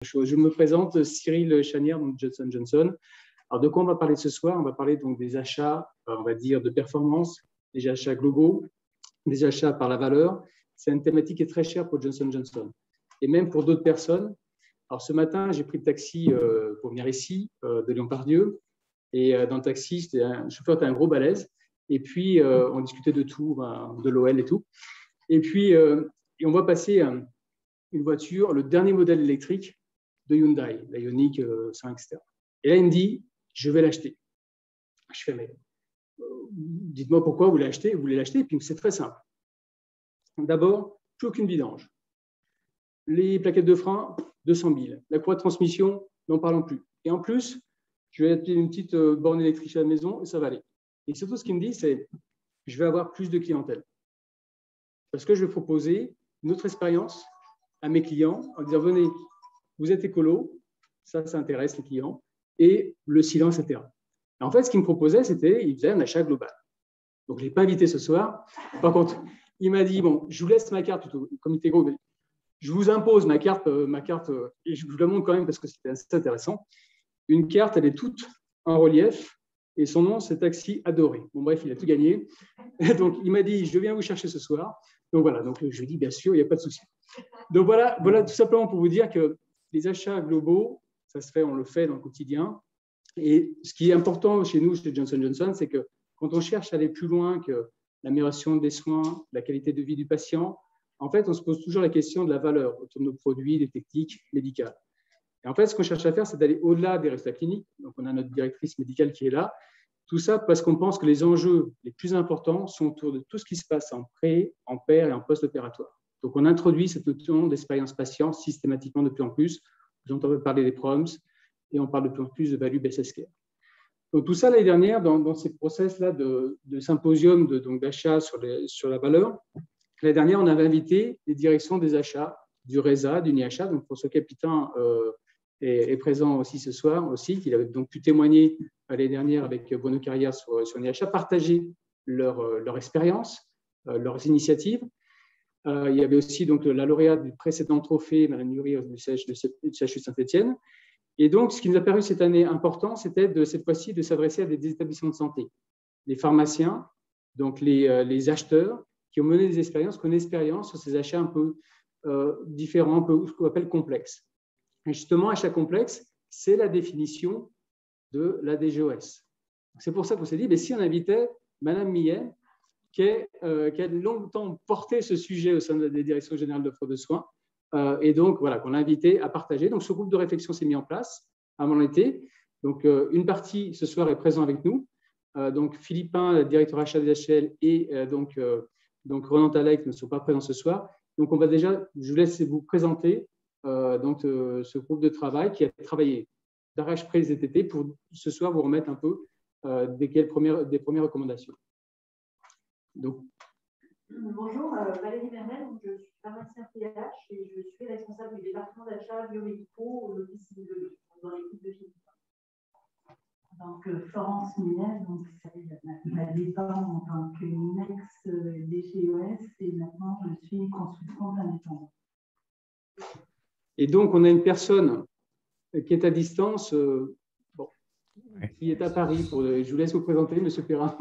Je me présente, Cyril Chanière, donc Johnson & Johnson. Alors, de quoi on va parler ce soir? On va parler donc des achats, on va dire, de performance, des achats globaux, des achats par la valeur. C'est une thématique qui est très chère pour Johnson & Johnson et même pour d'autres personnes. Alors, ce matin, j'ai pris le taxi pour venir ici, de Lyon-Part-Dieu. Et dans le taxi, le chauffeur était un gros balèze. Et puis, on discutait de tout, de l'OL et tout. Et puis, et on voit passer une voiture, le dernier modèle électrique de Hyundai, la Ioniq 5, etc. Et là, il me dit, je vais l'acheter. Je fais, mais dites-moi pourquoi vous voulez l'acheter. Vous voulez l'acheter, et puis c'est très simple. D'abord, plus aucune vidange. Les plaquettes de frein, 200 000. La courroie de transmission, n'en parlons plus. Et en plus, je vais acheter une petite borne électrique à la maison et ça va aller. Et surtout, ce qu'il me dit, c'est je vais avoir plus de clientèle. Parce que je vais proposer une autre expérience à mes clients en disant, venez, vous êtes écolo, ça intéresse les clients, et le silence, etc. Et en fait, ce qu'il me proposait, c'était, il faisait un achat global. Donc, je ne l'ai pas invité ce soir. Par contre, il m'a dit, bon, je vous laisse ma carte, plutôt, comité gros, je vous impose ma carte, et je vous la montre quand même parce que c'était assez intéressant. Une carte, elle est toute en relief, et son nom, c'est Taxi Adoré. Bon, bref, il a tout gagné. Et donc, il m'a dit, je viens vous chercher ce soir. Donc, voilà, donc, je lui ai dit, bien sûr, il n'y a pas de souci. Donc, voilà tout simplement pour vous dire que les achats globaux, ça se fait, on le fait dans le quotidien. Et ce qui est important chez nous, chez Johnson & Johnson, c'est que quand on cherche à aller plus loin que l'amélioration des soins, la qualité de vie du patient, en fait, on se pose toujours la question de la valeur autour de nos produits, des techniques médicales. Et en fait, ce qu'on cherche à faire, c'est d'aller au-delà des résultats cliniques. Donc, on a notre directrice médicale qui est là. Tout ça parce qu'on pense que les enjeux les plus importants sont autour de tout ce qui se passe en pré, en pair et en post-opératoire. Donc, on introduit cette notion d'expérience patient systématiquement de plus en plus. Vous entendez parler des PROMS et on parle de plus en plus de value-based care. Donc, tout ça, l'année dernière, dans ces process-là de symposium d'achat sur la valeur, l'année dernière, on avait invité les directions des achats du RESA, du NIACHA. Donc, François Capitain est présent aussi ce soir, aussi, qu'il avait donc pu témoigner l'année dernière avec Bruno Carrière sur NIACHA, partager leur expérience, leurs initiatives. Il y avait aussi donc, la lauréate du précédent trophée, Mme Nury du CHU Saint-Étienne. Et donc, ce qui nous a paru cette année important, c'était cette fois-ci de s'adresser à des établissements de santé, les pharmaciens, donc les acheteurs, qui ont mené des expériences, qui ont une expérience sur ces achats un peu différents, un peu ce qu'on appelle complexes. Et justement, achat complexe, c'est la définition de la DGOS. C'est pour ça qu'on s'est dit, mais si on invitait Mme Millet, qui a longtemps porté ce sujet au sein des directions générales d'offre de soins, et donc voilà, qu'on a invité à partager. Donc ce groupe de réflexion s'est mis en place avant l'été. Donc une partie ce soir est présente avec nous. Donc Philippin, directeur achat des HL, et donc Ronan Talek ne sont pas présents ce soir. Donc on va déjà, je vous laisse vous présenter ce groupe de travail qui a travaillé d'arrache-près cet été pour ce soir vous remettre un peu des premières recommandations. Donc, bonjour, Valérie Mermel, je suis pharmacien PH et je suis responsable du département d'achat biomédicaux au Logis Biologie, dans l'équipe de Philippe. Donc, Florence Millet, donc, m'a départ en tant qu'une ex-DGOS et maintenant je suis consultante indépendante. Et donc, on a une personne qui est à distance, qui est à Paris. Je vous laisse vous présenter, M. Perrin.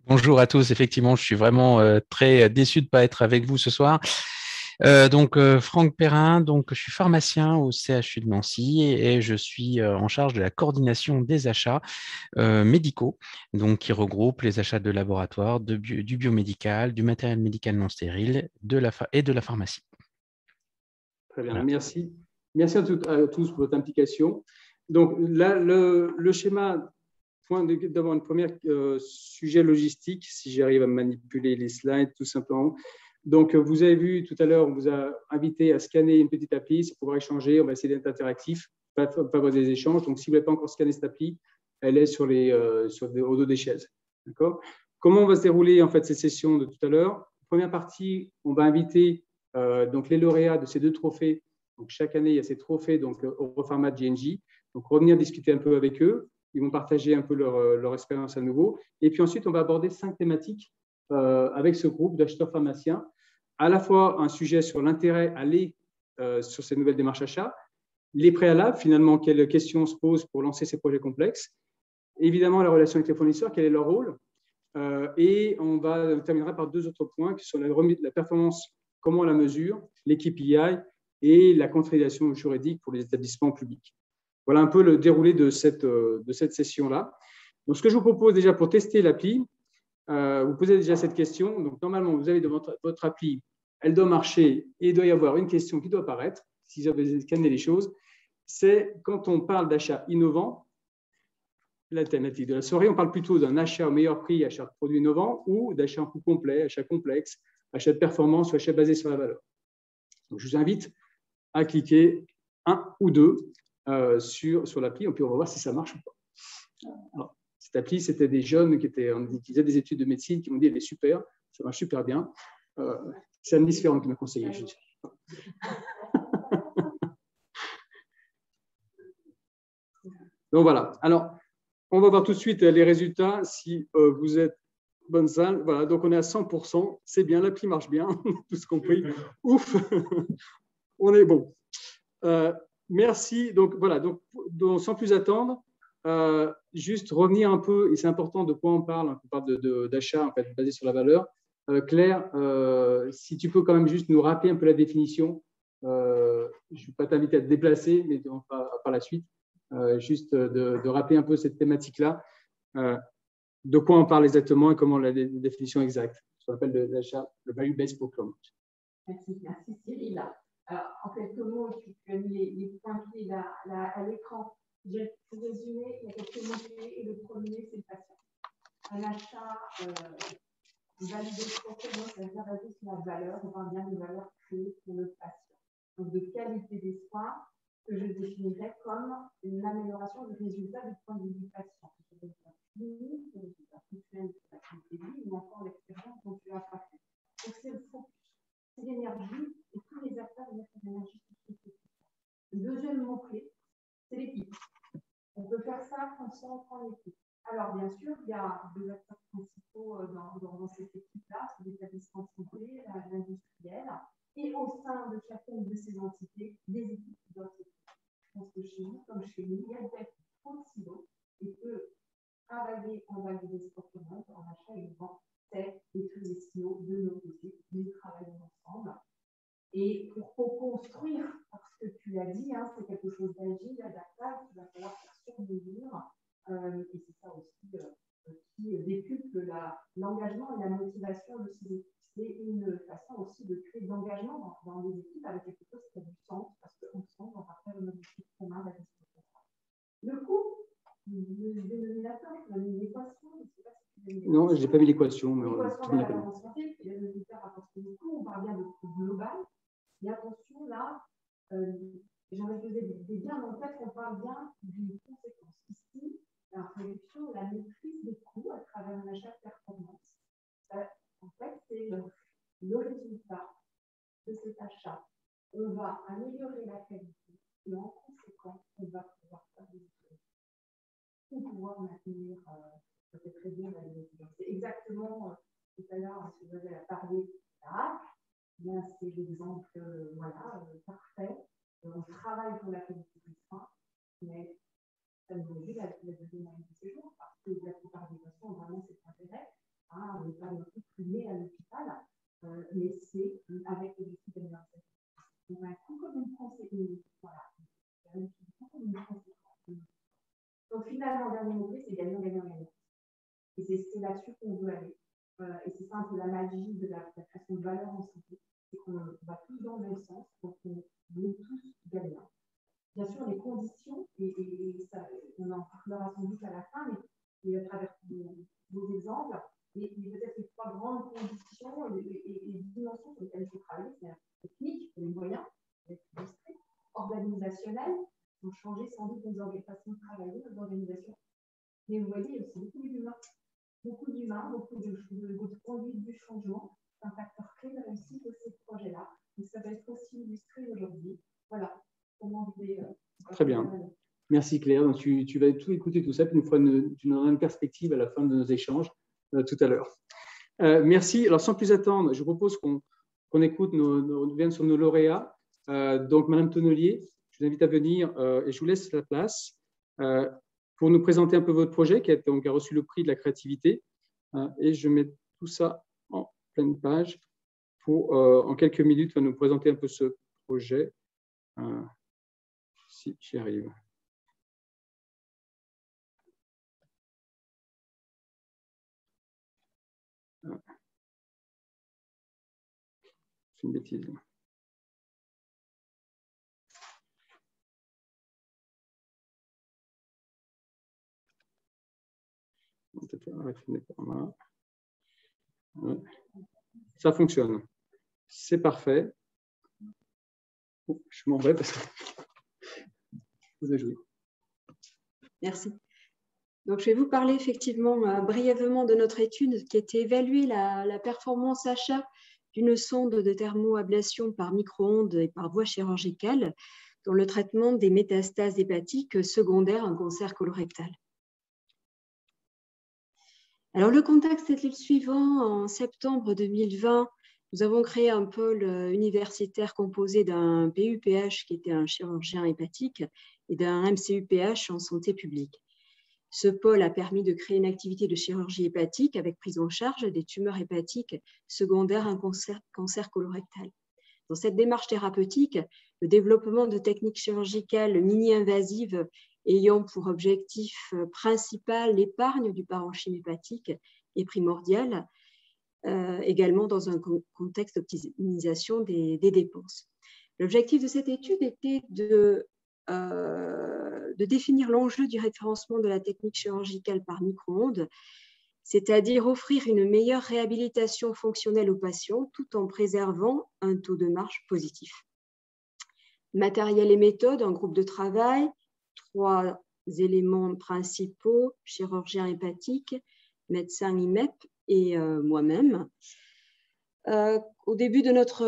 Bonjour à tous. Effectivement, je suis vraiment très déçu de ne pas être avec vous ce soir. Franck Perrin, donc je suis pharmacien au CHU de Nancy et je suis en charge de la coordination des achats médicaux, donc qui regroupe les achats de laboratoire, du biomédical, du matériel médical non stérile et de la pharmacie. Très bien, voilà. Merci. Merci à tous pour votre implication. Donc là, le schéma, d'abord un premier sujet logistique, si j'arrive à manipuler les slides tout simplement. Donc vous avez vu tout à l'heure, on vous a invité à scanner une petite appli, c'est pour pouvoir échanger, on va essayer d'être interactif, pas avoir des échanges. Donc si vous n'avez pas encore scanné cette appli, elle est au dos des chaises. D'accord ? Comment va se dérouler en fait ces sessions de tout à l'heure ? Première partie, on va inviter donc les lauréats de ces deux trophées. Donc chaque année, il y a ces trophées donc au format GNJ. Donc revenir discuter un peu avec eux. Ils vont partager un peu leur expérience à nouveau. Et puis ensuite, on va aborder 5 thématiques avec ce groupe d'acheteurs pharmaciens. À la fois un sujet sur l'intérêt à aller sur ces nouvelles démarches achats, les préalables, finalement, quelles questions se posent pour lancer ces projets complexes. Évidemment, la relation avec les fournisseurs, quel est leur rôle. Et on terminera par 2 autres points qui sont la performance, comment on la mesure, les KPI et la consolidation juridique pour les établissements publics. Voilà un peu le déroulé de cette session-là. Donc, ce que je vous propose déjà pour tester l'appli, vous posez déjà cette question. Donc, normalement, vous avez votre appli, elle doit marcher et il doit y avoir une question qui doit apparaître, si vous avez scanné les choses. C'est quand on parle d'achat innovant, la thématique de la soirée, on parle plutôt d'un achat au meilleur prix, achat de produits innovants, ou d'achat en coût complet, achat complexe, achat de performance ou achat basé sur la valeur. Donc, je vous invite à cliquer 1 ou 2 sur l'appli, et puis on va voir si ça marche ou pas. Alors, cette appli, c'était des jeunes qui faisaient des études de médecine qui m'ont dit elle est super, ça marche super bien. C'est Anne-Lise Ferrand qui m'a conseillé. Donc voilà. Alors, on va voir tout de suite les résultats si vous êtes bonne salle. Voilà, donc on est à 100%. C'est bien, l'appli marche bien, tous compris. Ouf, on est bon. Merci. Donc voilà, donc, sans plus attendre, juste revenir un peu, et c'est important de quoi on parle d'achat en fait, basé sur la valeur. Claire, si tu peux quand même juste nous rappeler un peu la définition. Je ne vais pas t'inviter à te déplacer, mais on va par la suite. Juste de rappeler un peu cette thématique-là, de quoi on parle exactement et comment la définition exacte. Ça s'appelle l'achat, le value-based procurement. Merci Cyril. Alors, en quelques mots, tu as mis les points clés à l'écran. Pour résumer, il y a quelques mots-clés et le premier, c'est le patient. Un achat value-based procurement, ça veut dire basé sur la valeur, on parle bien de valeur créée pour le patient. Donc, de qualité des soins, que je définirais comme une amélioration du résultat du point de vue du patient. Le résultat clinique, le résultat fonctionnel de la qualité de vie, ou encore l'expérience dont tu as passé. Donc, c'est le focus, c'est l'énergie, et tous les acteurs mettent l'énergie sur ce focus. Le deuxième mot-clé, c'est l'équipe. On peut faire ça quand on prend l'équipe. Alors, bien sûr, il y a 2 acteurs principaux dans cette équipe-là, c'est l'établissement de santé, l'industriel, et au sein de chacune de ces entités, des équipes qui doivent être. Je pense que chez nous, comme chez nous, il y a peut-être trop de silos et que travailler en value-based procurement, en achat et en vente, c'est détruire les silos de nos côtés, nous travaillons ensemble. Et pour co-construire, parce que tu l'as dit, hein, c'est quelque chose d'agile, adaptable, il va falloir faire sur mesure. Et c'est ça aussi qui décuple l'engagement et la motivation de ces équipes. C'est une façon aussi de créer de l'engagement dans les équipes avec quelque chose qui a du sens, parce qu'ensemble, on va faire un objectif commun d'aller sur le contrat. Le coût, le dénominateur, tu as mis l'équation, je ne sais pas si tu as mis. Non, je n'ai pas mis l'équation. L'équation de la balance santé, qui est le résultat rapporté du coût, on parle bien de coût global. Et attention, là, j'en ai posé des biens, mais en fait, on parle bien d'une conséquence. Ici, la réduction, la maîtrise des coûts à travers un achat de performance. En fait, c'est le résultat de cet achat. On va améliorer la qualité et en conséquence, on va pouvoir faire des choses pour pouvoir maintenir peut-être très bien la résultat. C'est exactement tout à l'heure, si vous avez parlé là, c'est l'exemple parfait. On travaille pour la qualité du soin, mais ça nous réduit la deuxième année de séjour parce que la plupart des patients ont vraiment cet intérêt. On n'est pas non plus primé à l'hôpital, mais c'est avec l'objectif d'amélioration. On a un coût comme une conséquence. Voilà. Donc finalement, le dernier mot-clé, c'est gagnant-gagnant-gagnant. Et c'est là-dessus qu'on veut aller. Et c'est ça un peu la magie de la création de valeur en santé. C'est qu'on va tous dans le même sens, donc on est tous gagnants. Bien sûr, les conditions, et ça, on en parlera sans doute à la fin, mais à travers vos exemples, et peut-être les 3 grandes conditions et dimensions sur lesquelles il faut travailler, c'est la technique, les moyens, l'industrie, organisationnel, donc changer sans doute nos façons de travailler, nos organisations. Mais vous voyez, il y a aussi beaucoup d'humains, beaucoup de conduite du changement. C'est un facteur clé de réussite de ces projets-là. Donc, ça va être aussi illustré aujourd'hui. Voilà. Comment vous voulez. Très bien. Merci Claire. Donc, tu vas tout écouter, tout ça, puis tu nous donneras une perspective à la fin de nos échanges tout à l'heure. Merci. Alors, sans plus attendre, je vous propose qu'on écoute, vienne sur nos lauréats. Donc, Madame Tonnelier, je vous invite à venir et je vous laisse la place pour nous présenter un peu votre projet qui a reçu le prix de la créativité. Et je mets tout ça en pleine page pour, en quelques minutes, nous présenter un peu ce projet. Si j'y arrive. C'est une bêtise. Ça fonctionne. C'est parfait. Je m'en vais parce que vous avez joué. Merci. Donc, je vais vous parler effectivement brièvement de notre étude qui était évaluer la performance achat d'une sonde de thermoablation par micro-ondes et par voie chirurgicale dans le traitement des métastases hépatiques secondaires à un cancer colorectal. Alors, le contexte était le suivant. En septembre 2020, nous avons créé un pôle universitaire composé d'un PUPH qui était un chirurgien hépatique et d'un MCUPH en santé publique. Ce pôle a permis de créer une activité de chirurgie hépatique avec prise en charge des tumeurs hépatiques secondaires à un cancer colorectal. Dans cette démarche thérapeutique, le développement de techniques chirurgicales mini-invasives ayant pour objectif principal l'épargne du parenchyme hépatique est primordial, également dans un contexte d'optimisation des dépenses. L'objectif de cette étude était de définir l'enjeu du référencement de la technique chirurgicale par micro-ondes, c'est-à-dire offrir une meilleure réhabilitation fonctionnelle aux patients tout en préservant un taux de marge positif. Matériel et méthode, un groupe de travail, 3 éléments principaux, chirurgien hépatique, médecin IMEP et moi-même. Au début de notre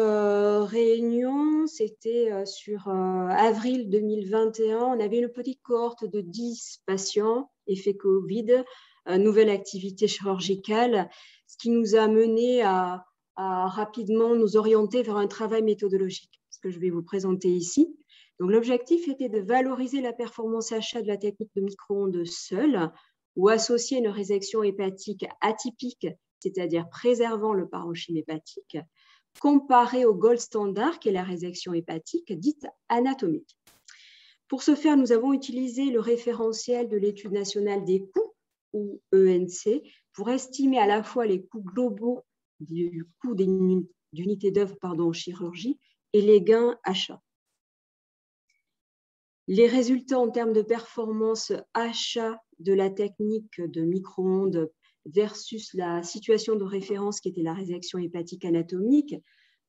réunion, c'était sur avril 2021, on avait une petite cohorte de 10 patients, effet Covid, nouvelle activité chirurgicale, ce qui nous a mené à rapidement nous orienter vers un travail méthodologique, ce que je vais vous présenter ici. Donc, l'objectif était de valoriser la performance achat de la technique de micro-ondes seule ou associer une résection hépatique atypique, c'est-à-dire préservant le parenchyme hépatique, comparé au gold standard qui est la résection hépatique dite anatomique. Pour ce faire, nous avons utilisé le référentiel de l'étude nationale des coûts, ou ENC, pour estimer à la fois les coûts globaux du coût d'unités d'œuvre en chirurgie et les gains achats. Les résultats en termes de performance achat de la technique de micro-ondes versus la situation de référence qui était la résection hépatique anatomique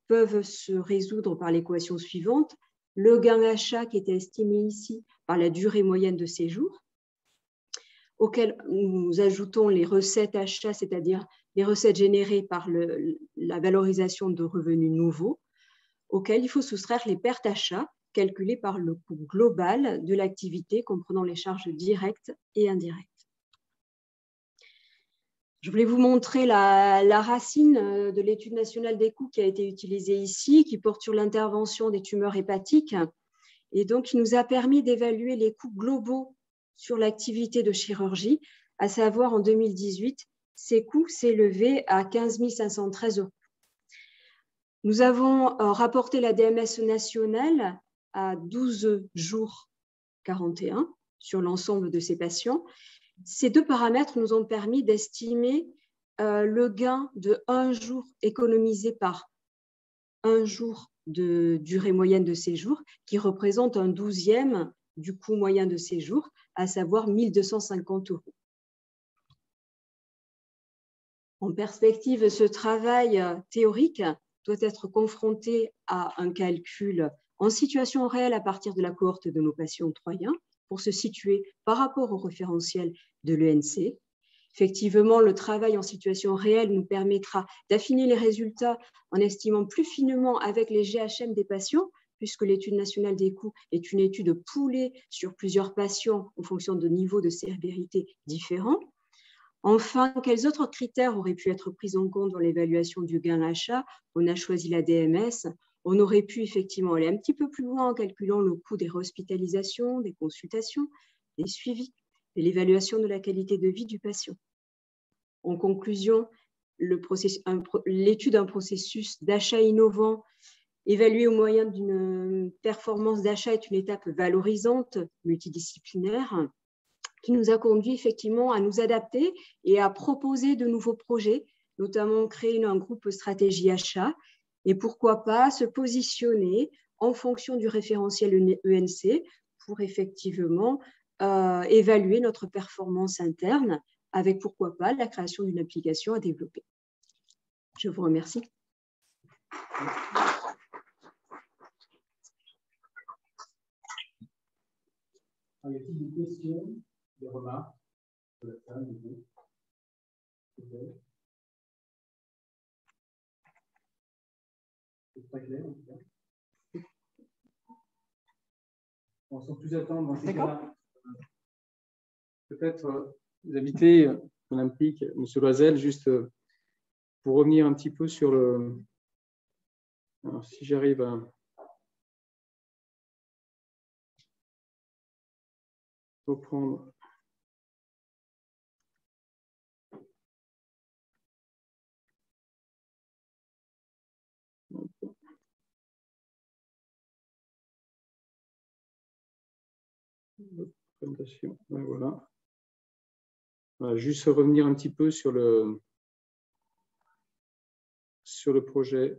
peuvent se résoudre par l'équation suivante. Le gain achat qui était estimé ici par la durée moyenne de séjour, auquel nous ajoutons les recettes achats, c'est-à-dire les recettes générées par la valorisation de revenus nouveaux, auxquels il faut soustraire les pertes achats calculées par le coût global de l'activité comprenant les charges directes et indirectes. Je voulais vous montrer la racine de l'étude nationale des coûts qui a été utilisée ici, qui porte sur l'intervention des tumeurs hépatiques et donc qui nous a permis d'évaluer les coûts globaux sur l'activité de chirurgie, à savoir en 2018, ces coûts s'élevaient à 15 513 €. Nous avons rapporté la DMS nationale à 12 jours 41 sur l'ensemble de ces patients. Ces 2 paramètres nous ont permis d'estimer le gain de 1 jour économisé par 1 jour de durée moyenne de séjour, qui représente un 12e du coût moyen de séjour, à savoir 1 250 €. En perspective, ce travail théorique doit être confronté à un calcul en situation réelle à partir de la cohorte de nos patients troyens pour se situer par rapport au référentiel de l'ENC. Effectivement, le travail en situation réelle nous permettra d'affiner les résultats en estimant plus finement avec les GHM des patients, puisque l'étude nationale des coûts est une étude poolée sur plusieurs patients en fonction de niveaux de sévérité différents. Enfin, quels autres critères auraient pu être pris en compte dans l'évaluation du gain achat? On a choisi la DMS. On aurait pu effectivement aller un petit peu plus loin en calculant le coût des hospitalisations, des consultations, des suivis et l'évaluation de la qualité de vie du patient. En conclusion, l'étude d'un processus d'achat innovant évalué au moyen d'une performance d'achat est une étape valorisante, multidisciplinaire, qui nous a conduit effectivement à nous adapter et à proposer de nouveaux projets, notamment créer un groupe stratégie achat et pourquoi pas se positionner en fonction du référentiel ENC pour effectivement évaluer notre performance interne avec pourquoi pas la création d'une application à développer. Je vous remercie. Y a-t-il des questions, des remarques sur la salle, du coup? C'est très clair, en tout cas. On sans plus attendre dans ces cas-là. Peut-être vous inviter, on implique M. Loisel, juste pour revenir un petit peu sur le. Alors, si j'arrive à. Reprendre. Présentation. Ouais, voilà. Juste revenir un petit peu sur le projet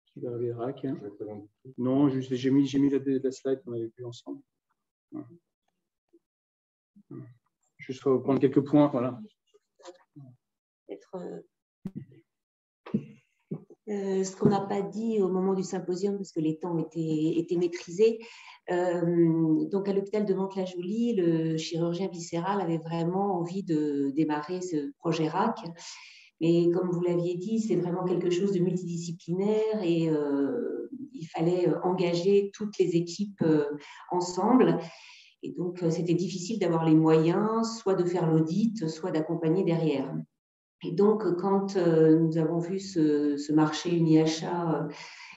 qui va arriver à RAC. Hein. Non, j'ai mis la slide qu'on avait vue ensemble. Voilà. Juste reprendre quelques points. Voilà. Ce qu'on n'a pas dit au moment du symposium, parce que les temps étaient maîtrisés. Donc, à l'hôpital de Mantes-la-Jolie, le chirurgien viscéral avait vraiment envie de démarrer ce projet RAC. Mais comme vous l'aviez dit, c'est vraiment quelque chose de multidisciplinaire et il fallait engager toutes les équipes ensemble. Et donc, c'était difficile d'avoir les moyens, soit de faire l'audit, soit d'accompagner derrière. Et donc, quand nous avons vu ce marché UniAchat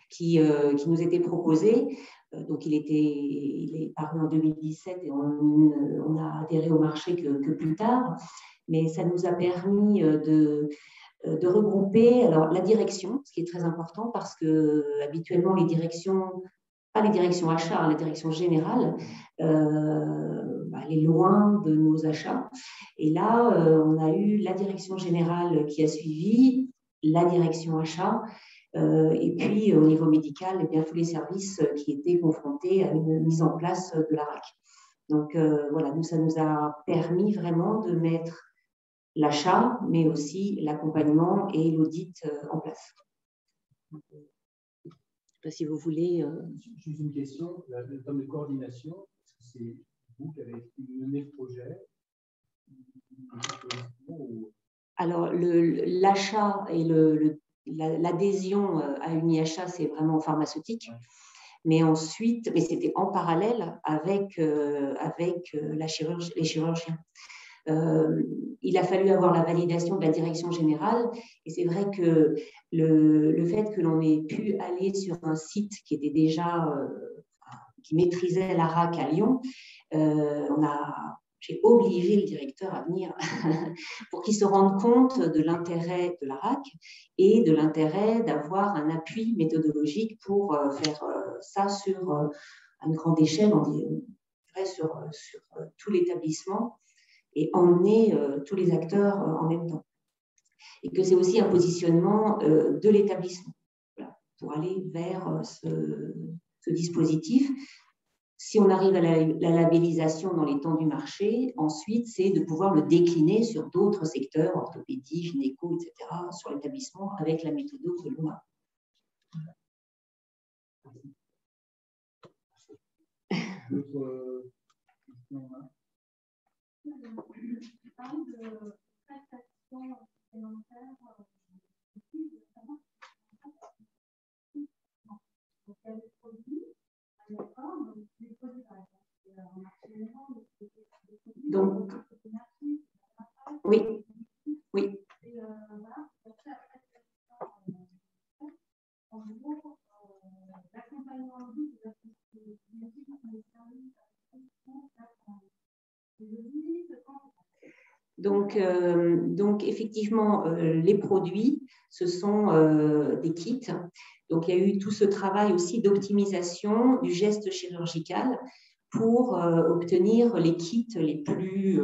qui nous était proposé, donc il est paru en 2017 et on a adhéré au marché que plus tard, mais ça nous a permis de regrouper alors, la direction, ce qui est très important parce que habituellement les directions, pas les directions achats, la direction générale, elle est loin de nos achats. Et là, on a eu la direction générale qui a suivi, la direction achat, et puis au niveau médical, eh bien, tous les services qui étaient confrontés à une mise en place de la RAC. Donc voilà, ça nous a permis vraiment de mettre l'achat, mais aussi l'accompagnement et l'audit en place. Je ne sais pas si vous voulez. Juste une question, le terme de coordination, est-ce que c'est vous qui avez mené le projet? Alors, l'achat et l'adhésion à UniAchat, c'est vraiment pharmaceutique. Ouais. Mais ensuite, c'était en parallèle avec les chirurgiens. Il a fallu avoir la validation de la direction générale et c'est vrai que le fait que l'on ait pu aller sur un site qui était déjà qui maîtrisait la RAC à Lyon, j'ai obligé le directeur à venir pour qu'il se rende compte de l'intérêt de la RAC et de l'intérêt d'avoir un appui méthodologique pour faire ça sur une grande échelle, on dirait sur tout l'établissement et emmener tous les acteurs en même temps. Et que c'est aussi un positionnement de l'établissement pour aller vers ce dispositif. Si on arrive à la labellisation dans les temps du marché, ensuite, c'est de pouvoir le décliner sur d'autres secteurs, orthopédie, gynéco, etc., sur l'établissement avec la méthode que l'on a. D'autres questions là? Donc, oui, oui. Donc effectivement, les produits, ce sont des kits. Donc, il y a eu tout ce travail aussi d'optimisation du geste chirurgical pour obtenir les kits les plus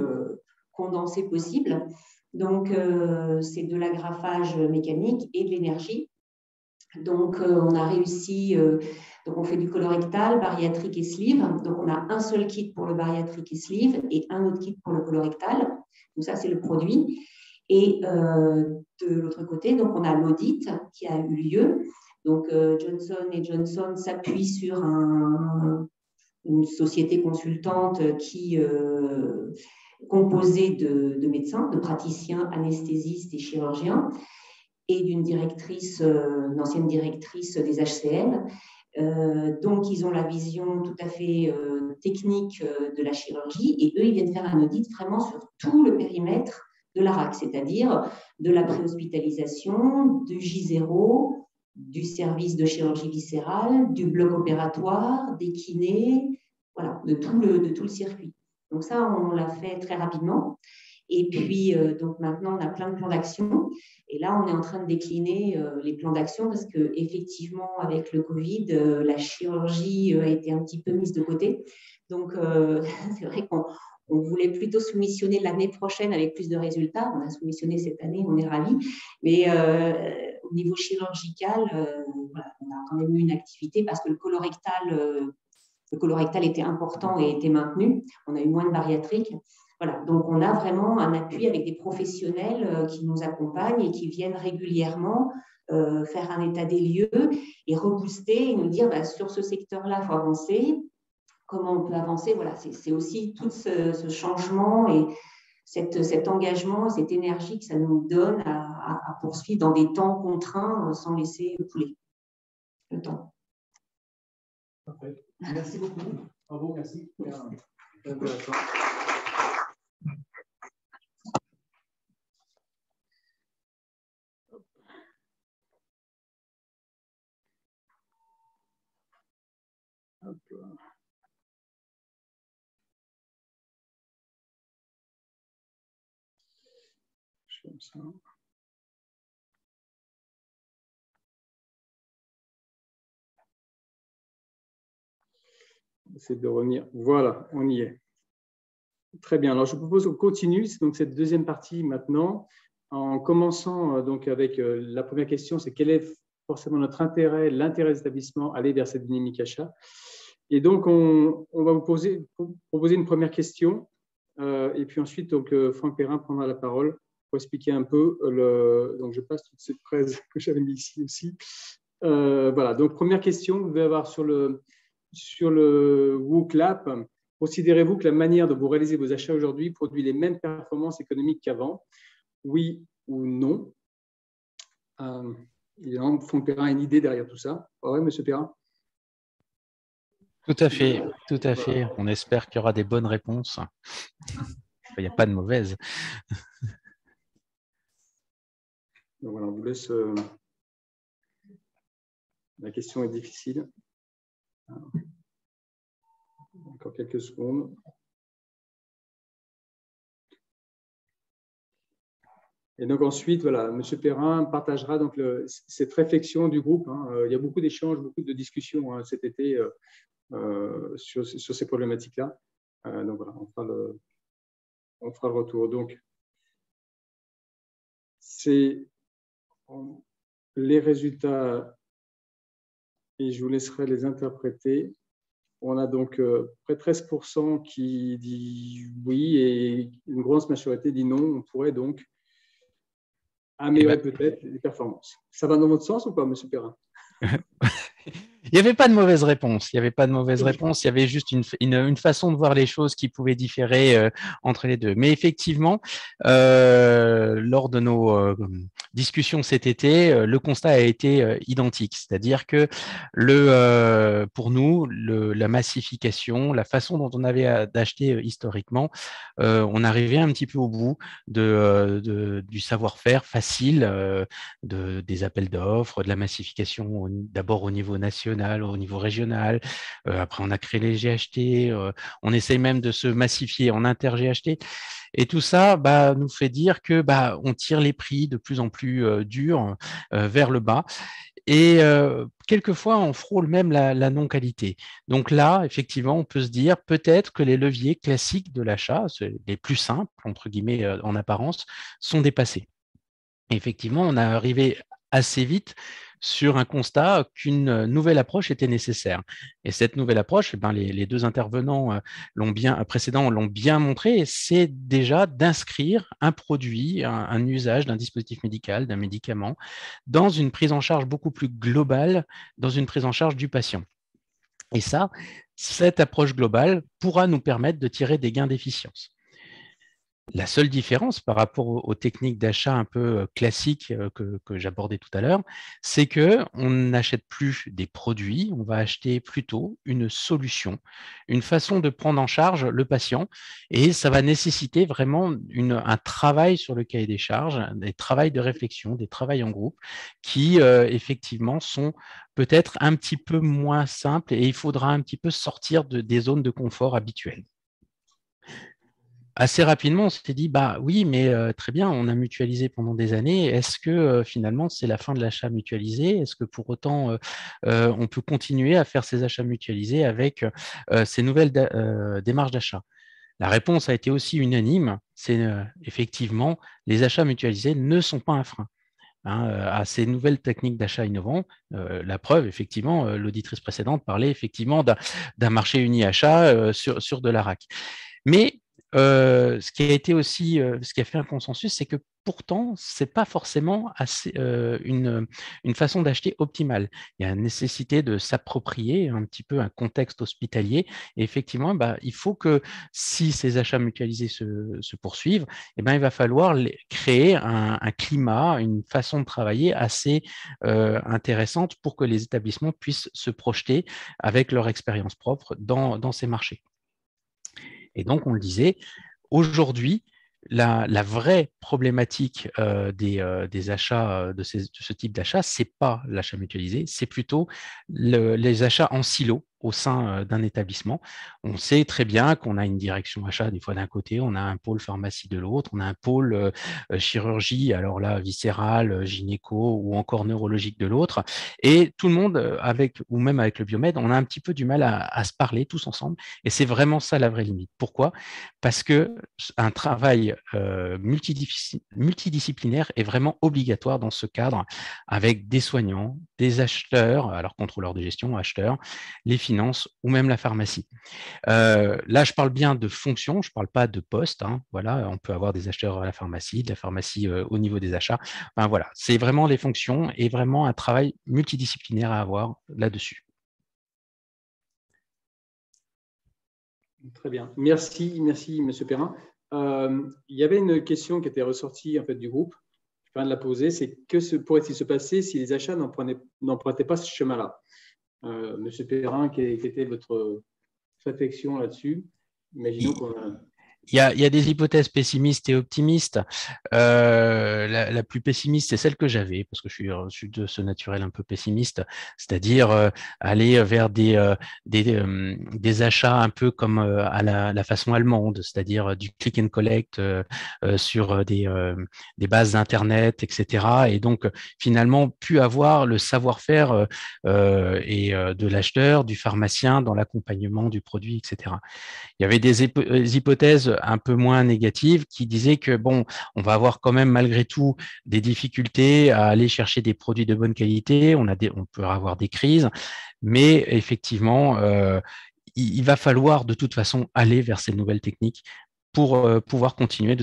condensés possibles. Donc, c'est de l'agrafage mécanique et de l'énergie. Donc, on a réussi, donc on fait du colorectal, bariatrique et sleeve. Donc, on a un seul kit pour le bariatrique et sleeve et un autre kit pour le colorectal. Donc, ça, c'est le produit. Et de l'autre côté, donc, on a l'audit qui a eu lieu. Donc, Johnson & Johnson s'appuie sur une société consultante qui composée de médecins, de praticiens, anesthésistes et chirurgiens, et d'une directrice, une ancienne directrice des HCL. Donc, ils ont la vision tout à fait technique de la chirurgie et eux, ils viennent faire un audit vraiment sur tout le périmètre de l'ARAC, c'est-à-dire de la préhospitalisation, du J0, du service de chirurgie viscérale, du bloc opératoire, des kinés, voilà, de tout le circuit. Donc ça, on l'a fait très rapidement. Et puis, donc maintenant, on a plein de plans d'action. Et là, on est en train de décliner les plans d'action parce qu'effectivement, avec le Covid, la chirurgie a été un petit peu mise de côté. Donc, c'est vrai qu'on voulait plutôt soumissionner l'année prochaine avec plus de résultats. On a soumissionné cette année, on est ravis. Mais au niveau chirurgical, voilà, on a quand même eu une activité parce que le colorectal était important et était maintenu. On a eu moins de bariatrique. Voilà, donc on a vraiment un appui avec des professionnels qui nous accompagnent et qui viennent régulièrement faire un état des lieux et rebooster et nous dire sur ce secteur-là, il faut avancer. Comment on peut avancer? Voilà, c'est aussi tout ce changement et cet engagement, cette énergie que ça nous donne à poursuivre dans des temps contraints sans laisser couler le temps. Parfait. Merci beaucoup. Bravo, merci. Intéressant. Hop là. Je fais ça. C'est de revenir. Voilà, on y est. Très bien. Alors, je vous propose qu'on continue donc cette deuxième partie maintenant, en commençant donc avec la première question, c'est quel est forcément notre intérêt, l'intérêt des établissements à aller vers cette dynamique achat. Et donc, on va vous proposer une première question, et puis ensuite, donc, Franck Perrin prendra la parole pour expliquer un peu donc je passe toutes ces phrases que j'avais mis ici aussi. Voilà. Donc, première question, vous devez avoir sur le WOOC Lab. Considérez-vous que la manière dont vous réalisez vos achats aujourd'hui produit les mêmes performances économiques qu'avant? Oui ou non? Évidemment, Franck Perrin a une idée derrière tout ça. Oui, monsieur Perrin? Tout à fait, tout à fait. On espère qu'il y aura des bonnes réponses. Il n'y a pas de mauvaises. Donc voilà, on vous laisse. La question est difficile. Encore quelques secondes. Et donc ensuite, voilà, M. Perrin partagera donc cette réflexion du groupe. Il y a beaucoup d'échanges, beaucoup de discussions cet été sur ces problématiques-là. Donc voilà, on fera le retour. Donc, c'est les résultats et je vous laisserai les interpréter. On a donc près de 13% qui dit oui et une grosse majorité dit non. On pourrait donc améliorer peut-être les performances. Ça va dans votre sens ou pas, M. Perrin? Il n'y avait pas de mauvaise réponse. Il n'y avait pas de mauvaise réponse. Il y avait juste une façon de voir les choses qui pouvait différer entre les deux. Mais effectivement, lors de nos discussions cet été, le constat a été identique. C'est-à-dire que pour nous, la massification, la façon dont on avait d'acheter historiquement, on arrivait un petit peu au bout du savoir-faire facile, des appels d'offres, de la massification d'abord au niveau national national au niveau régional. Après, on a créé les GHT. On essaye même de se massifier en inter-GHT. Et tout ça nous fait dire que on tire les prix de plus en plus durs vers le bas. Et quelquefois, on frôle même la non-qualité. Donc là, effectivement, on peut se dire peut-être que les leviers classiques de l'achat, les plus simples, entre guillemets, en apparence, sont dépassés. Et effectivement, on a arrivé assez vite sur un constat qu'une nouvelle approche était nécessaire. Et cette nouvelle approche, les deux intervenants précédents l'ont bien montré, c'est déjà d'inscrire un produit, un usage d'un dispositif médical, d'un médicament, dans une prise en charge beaucoup plus globale, dans une prise en charge du patient. Et ça, cette approche globale pourra nous permettre de tirer des gains d'efficience. La seule différence par rapport aux techniques d'achat un peu classiques que j'abordais tout à l'heure, c'est qu'on n'achète plus des produits, on va acheter plutôt une solution, une façon de prendre en charge le patient, et ça va nécessiter vraiment un travail sur le cahier des charges, des travails de réflexion, des travails en groupe qui effectivement sont peut-être un petit peu moins simples et il faudra un petit peu sortir des zones de confort habituelles. Assez rapidement, on s'était dit, oui, mais très bien, on a mutualisé pendant des années. Est-ce que finalement, c'est la fin de l'achat mutualisé? Est-ce que pour autant, on peut continuer à faire ces achats mutualisés avec ces nouvelles démarches d'achat? La réponse a été aussi unanime, c'est effectivement, les achats mutualisés ne sont pas un frein à ces nouvelles techniques d'achat innovants. La preuve, effectivement, l'auditrice précédente parlait effectivement d'un marché uni achat sur de la RAC. Mais ce qui a été aussi, ce qui a fait un consensus, c'est que pourtant, ce n'est pas forcément une façon d'acheter optimale. Il y a une nécessité de s'approprier un petit peu un contexte hospitalier. Et effectivement, il faut que si ces achats mutualisés se poursuivent, il va falloir créer un climat, une façon de travailler assez intéressante pour que les établissements puissent se projeter avec leur expérience propre dans ces marchés. Et donc, on le disait, aujourd'hui, la vraie problématique des achats, de ce type d'achat, ce n'est pas l'achat mutualisé, c'est plutôt les achats en silo au sein d'un établissement. On sait très bien qu'on a une direction achat des fois d'un côté, on a un pôle pharmacie de l'autre, on a un pôle chirurgie, alors là, viscérale, gynéco ou encore neurologique de l'autre. Et tout le monde, ou même avec le biomède, on a un petit peu du mal à se parler tous ensemble. Et c'est vraiment ça la vraie limite. Pourquoi? Parce qu'un travail multidisciplinaire est vraiment obligatoire dans ce cadre avec des soignants, des acheteurs, alors contrôleurs de gestion, acheteurs, les finances ou même la pharmacie. Là, je parle bien de fonction, je ne parle pas de poste. Voilà, on peut avoir des acheteurs à la pharmacie, de la pharmacie au niveau des achats. Enfin, voilà, c'est vraiment les fonctions et vraiment un travail multidisciplinaire à avoir là-dessus. Très bien. Merci, M. Perrin. Il y avait une question qui était ressortie en fait, du groupe. Je viens de la poser. C'est que pourrait-il se passer si les achats n'empruntaient pas ce chemin-là? M. Perrin, quelle était votre réflexion là-dessus? Imaginons qu'on a... Il y a des hypothèses pessimistes et optimistes. La plus pessimiste, c'est celle que j'avais, parce que je suis de ce naturel un peu pessimiste, c'est-à-dire aller vers des achats un peu comme à la façon allemande, c'est-à-dire du click and collect sur des bases Internet, etc. Et donc, finalement, pu avoir le savoir-faire de l'acheteur, du pharmacien dans l'accompagnement du produit, etc. Il y avait des hypothèses un peu moins négatives qui disaient que, bon, on va avoir quand même malgré tout des difficultés à aller chercher des produits de bonne qualité, on peut avoir des crises, mais effectivement, il va falloir de toute façon aller vers ces nouvelles techniques pour pouvoir continuer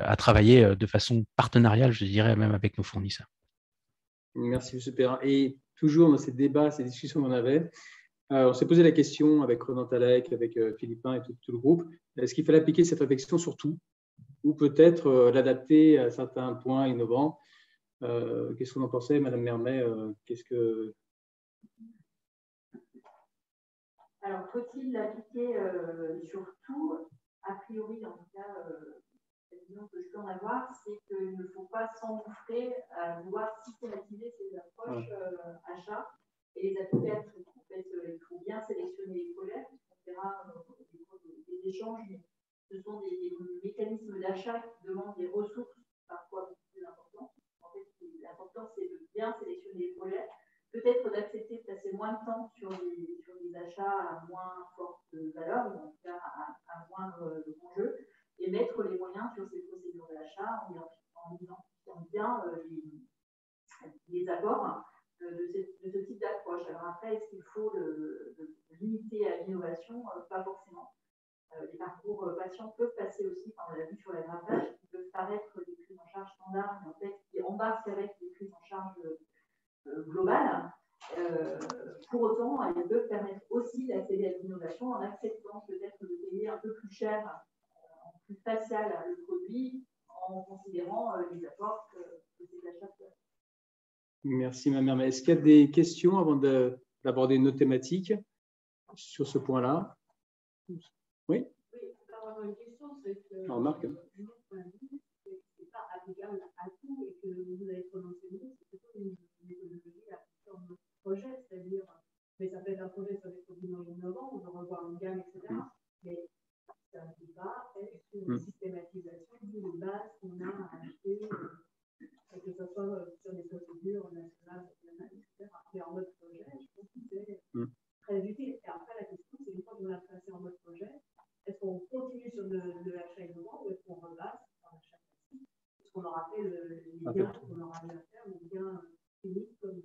à travailler de façon partenariale, je dirais même avec nos fournisseurs. Merci, M. Perrin. Et toujours dans ces débats, ces discussions qu'on avait, on s'est posé la question avec Ronan Talek, avec Philippin et tout le groupe, est-ce qu'il fallait appliquer cette réflexion sur tout ou peut-être l'adapter à certains points innovants? Qu'est-ce que vous en pensez, Madame Mermet? Alors, faut-il l'appliquer sur tout? A priori, en tout cas, la vision que je peux en avoir, c'est qu'il ne faut pas s'engouffrer à vouloir systématiser ces approches achats et les appliquer à tout. échanges, mais ce sont des mécanismes d'achat qui demandent des ressources parfois plus importantes. En fait, l'important, c'est de bien sélectionner les projets, peut-être d'accepter de passer moins de temps sur des achats à moins forte valeur, ou en tout cas à moindre enjeu, et mettre les moyens sur ces procédures d'achat en identifiant bien les apports de ce type d'approche. Alors après, est-ce qu'il faut le limiter à l'innovation? Pas forcément. Les parcours patients peuvent passer aussi, on l'a vu sur l'agrafage, qui peuvent paraître des prises en charge standards, mais en fait, qui embarquent avec des prises en charge globales. Pour autant, elles peuvent permettre aussi d'accéder à l'innovation en acceptant peut-être de payer un peu plus cher, en plus facial le produit, en considérant les apports que ces achats peuvent. Merci, ma mère. Est-ce qu'il y a des questions avant d'aborder une autre thématique sur ce point-là? Oui. Oui, avoir une question, c'est que remarque. Notre point de vue, c'est que ce n'est pas applicable à tout et que vous avez prononcé le mot, c'est plutôt une méthodologie appliquée en mode projet, c'est-à-dire, mais ça peut être un projet sur des produits non innovants, on va revoir une gamme, etc. Mais ça ne peut pas être une systématisation de base qu'on a à acheter, que ce soit sur des procédures nationales, etc. Mais en mode projet, je pense que c'est très utile. Et après, la question, c'est une fois qu'on a passé en mode projet, est-ce qu'on continue sur de l'achat innovant ou est-ce qu'on repasse par l'achat classique? Est-ce qu'on aura fait les gains qu'on aura eu à faire, les gains cliniques comme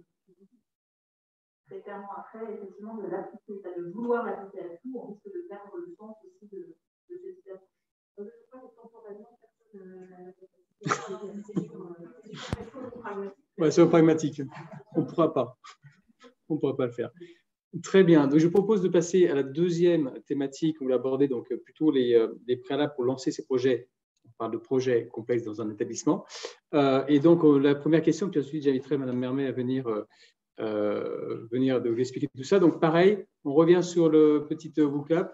très clairement après, effectivement, de l'appliquer, de vouloir l'appliquer à tout, on risque de perdre le sens aussi de ce système. Donc, je crois que temporairement, personne n'a la capacité c'est pragmatique. On ne pourra pas. On ne pourra pas le faire. Très bien. Donc, je propose de passer à la deuxième thématique. On va aborder donc plutôt les préalables pour lancer ces projets. On parle de projets complexes dans un établissement. Et donc, la première question, puis ensuite, j'inviterai Mme Mermet à venir de vous expliquer tout ça. Donc, pareil, on revient sur le petit vocab.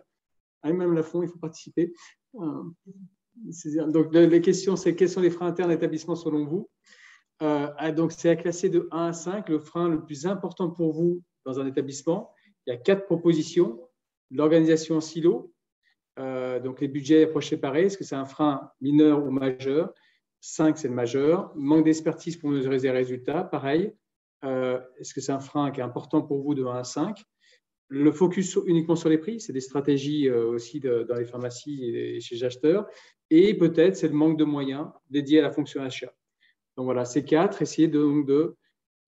Même Lafont, il faut participer. Donc, les questions, c'est quels sont les freins internes d'établissement selon vous? Donc, c'est à classer de 1 à 5. Le frein le plus important pour vous dans un établissement, il y a 4 propositions. L'organisation en silo, donc les budgets approches séparées, est-ce que c'est un frein mineur ou majeur? 5, c'est le majeur. Manque d'expertise pour mesurer les résultats, pareil. Est-ce que c'est un frein qui est important pour vous de 1 à 5? Le focus uniquement sur les prix, c'est des stratégies aussi dans les pharmacies et chez les acheteurs. Et peut-être, c'est le manque de moyens dédiés à la fonction achat. Donc voilà, ces 4, essayez de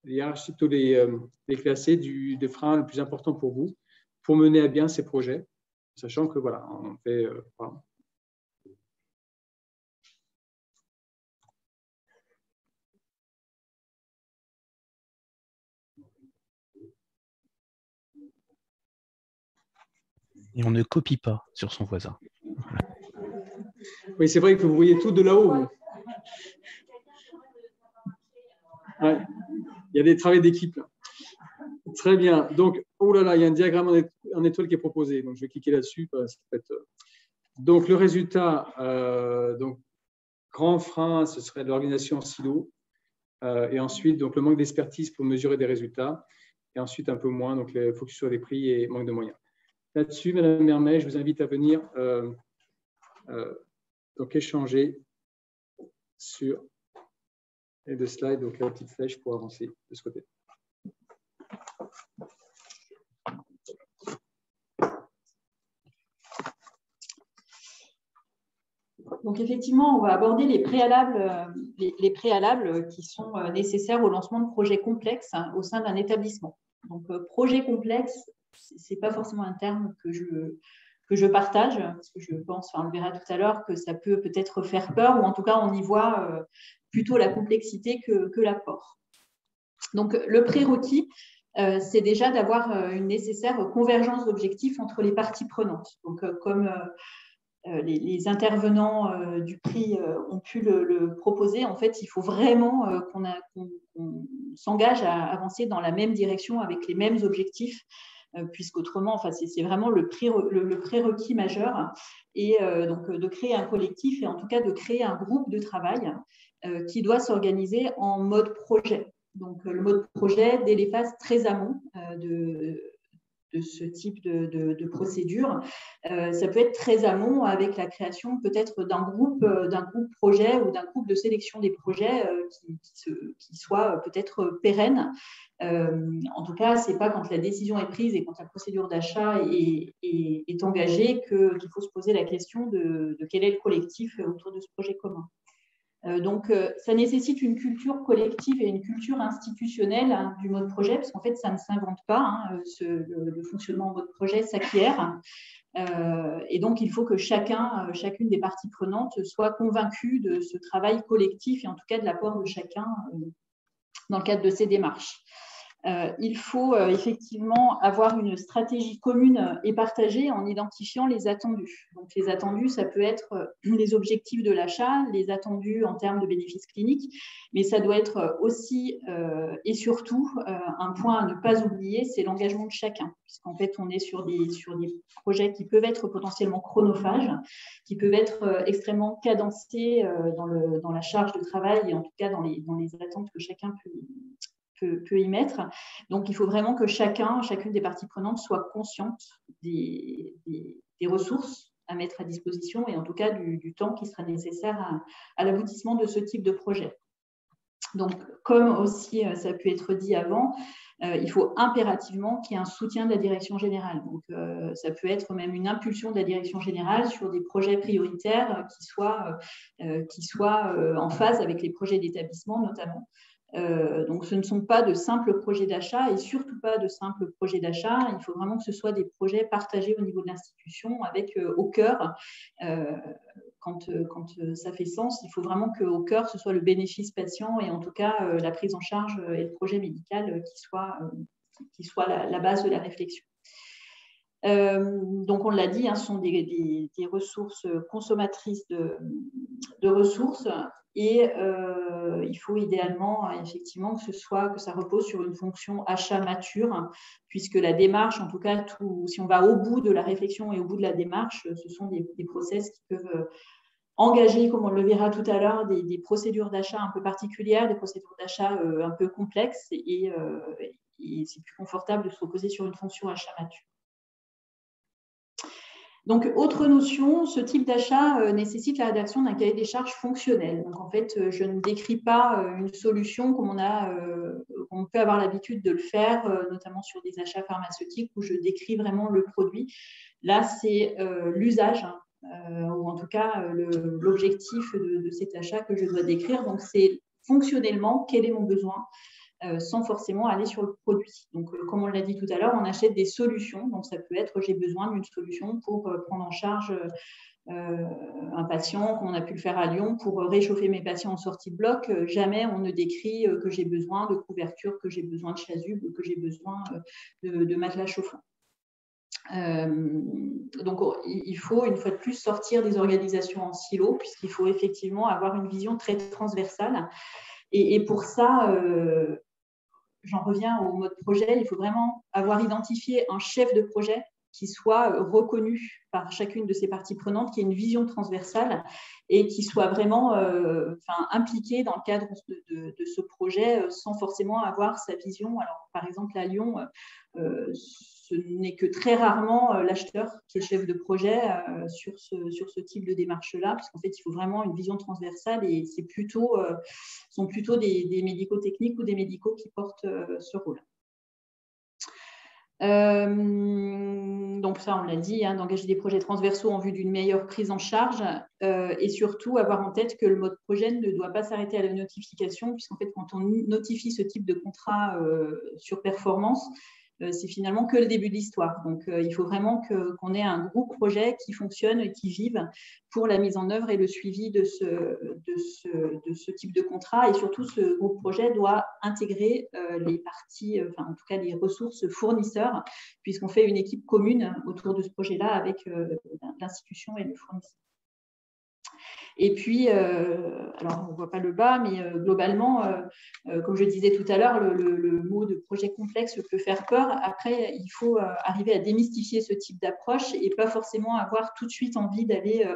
les classer des freins le plus important pour vous, pour mener à bien ces projets, sachant que voilà, on fait. Voilà. Et on ne copie pas sur son voisin. Voilà. Oui, c'est vrai que vous voyez tout de là-haut. Ouais. Il y a des travaux d'équipe. Très bien. Donc, oh là là, il y a un diagramme en étoile qui est proposé. Donc, je vais cliquer là-dessus. Donc, le résultat, grand frein, ce serait l'organisation en silo. Et ensuite, donc, le manque d'expertise pour mesurer des résultats. Et ensuite, un peu moins, donc, le focus sur les prix et manque de moyens. Là-dessus, Madame Mermet, je vous invite à venir donc, échanger sur les 2 slides, donc la petite flèche pour avancer de ce côté. Donc, effectivement, on va aborder les préalables qui sont nécessaires au lancement de projets complexes au sein d'un établissement. Donc, projet complexe, ce n'est pas forcément un terme que je partage, parce que je pense, on le verra tout à l'heure, que ça peut-être faire peur, ou en tout cas, on y voit plutôt la complexité que l'apport. Donc, le prérequis, c'est déjà d'avoir une nécessaire convergence d'objectifs entre les parties prenantes. Donc, comme les intervenants du prix ont pu le proposer, en fait, il faut vraiment qu'on s'engage à avancer dans la même direction avec les mêmes objectifs, puisqu'autrement, enfin, c'est vraiment le prérequis majeur, et donc de créer un collectif et en tout cas de créer un groupe de travail qui doit s'organiser en mode projet. Donc, le mode projet dès les phases très amont ce type de procédure. Ça peut être très amont avec la création peut-être d'un groupe projet ou d'un groupe de sélection des projets qui soit peut-être pérenne. En tout cas, ce n'est pas quand la décision est prise et quand la procédure d'achat est engagée qu'il faut se poser la question de quel est le collectif autour de ce projet commun. Donc, ça nécessite une culture collective et une culture institutionnelle du mode projet, parce qu'en fait, ça ne s'invente pas. Le fonctionnement en mode projet s'acquiert. Et donc, il faut que chacune des parties prenantes soit convaincue de ce travail collectif et en tout cas de l'apport de chacun dans le cadre de ces démarches. Il faut effectivement avoir une stratégie commune et partagée en identifiant les attendus. Donc, les attendus, ça peut être les objectifs de l'achat, les attendus en termes de bénéfices cliniques, mais ça doit être aussi et surtout un point à ne pas oublier, c'est l'engagement de chacun, puisqu'en fait, on est sur des projets qui peuvent être potentiellement chronophages, qui peuvent être extrêmement cadencés dans la charge de travail et en tout cas dans les attentes que chacun peut y mettre. Donc, il faut vraiment que chacune des parties prenantes soit consciente des ressources à mettre à disposition et en tout cas du temps qui sera nécessaire à l'aboutissement de ce type de projet. Donc, comme aussi ça a pu être dit avant, il faut impérativement qu'il y ait un soutien de la direction générale. Donc, ça peut être même une impulsion de la direction générale sur des projets prioritaires qui soient en phase avec les projets d'établissement notamment. Donc, ce ne sont pas de simples projets d'achat et surtout pas de simples projets d'achat. Il faut vraiment que ce soit des projets partagés au niveau de l'institution avec au cœur, quand ça fait sens, il faut vraiment qu'au cœur, ce soit le bénéfice patient et en tout cas la prise en charge et le projet médical qui soit la base de la réflexion. Donc, on l'a dit, ce sont des ressources consommatrices de ressources et il faut idéalement effectivement que ça repose sur une fonction achat mature, puisque la démarche, en tout cas, si on va au bout de la réflexion et au bout de la démarche, ce sont des process qui peuvent engager, comme on le verra tout à l'heure, des procédures d'achat un peu particulières, des procédures d'achat un peu complexes et c'est plus confortable de se reposer sur une fonction achat mature. Donc, autre notion, ce type d'achat nécessite la rédaction d'un cahier des charges fonctionnel. Donc, en fait, je ne décris pas une solution comme on peut avoir l'habitude de le faire, notamment sur des achats pharmaceutiques où je décris vraiment le produit. Là, c'est l'usage, ou en tout cas l'objectif de cet achat que je dois décrire. Donc, c'est fonctionnellement quel est mon besoin, sans forcément aller sur le produit. Donc, comme on l'a dit tout à l'heure, on achète des solutions. Donc, ça peut être j'ai besoin d'une solution pour prendre en charge un patient, comme on a pu le faire à Lyon, pour réchauffer mes patients en sortie de bloc. Jamais on ne décrit que j'ai besoin de couverture, que j'ai besoin de chasuble, que j'ai besoin de matelas chauffants. Donc, il faut une fois de plus sortir des organisations en silo, puisqu'il faut effectivement avoir une vision très transversale. Et pour ça, j'en reviens au mode projet, il faut vraiment avoir identifié un chef de projet qui soit reconnu par chacune de ces parties prenantes, qui ait une vision transversale et qui soit vraiment impliqué dans le cadre de ce projet sans forcément avoir sa vision. Alors, par exemple, à Lyon, ce n'est que très rarement l'acheteur qui est chef de projet sur ce type de démarche-là, parce qu'en fait, il faut vraiment une vision transversale et sont plutôt des médico-techniques ou des médicaux qui portent ce rôle. Donc ça, on l'a dit, d'engager des projets transversaux en vue d'une meilleure prise en charge et surtout avoir en tête que le mode projet ne doit pas s'arrêter à la notification, puisqu'en fait, quand on notifie ce type de contrat sur performance, c'est finalement que le début de l'histoire. Donc, il faut vraiment qu'on ait un gros projet qui fonctionne et qui vive pour la mise en œuvre et le suivi de ce type de contrat. Et surtout, ce gros projet doit intégrer les parties, en tout cas les ressources fournisseurs, puisqu'on fait une équipe commune autour de ce projet-là avec l'institution et le fournisseur. Et puis, alors on ne voit pas le bas, mais globalement, comme je disais tout à l'heure, le mot de projet complexe peut faire peur. Après, il faut arriver à démystifier ce type d'approche et pas forcément avoir tout de suite envie d'aller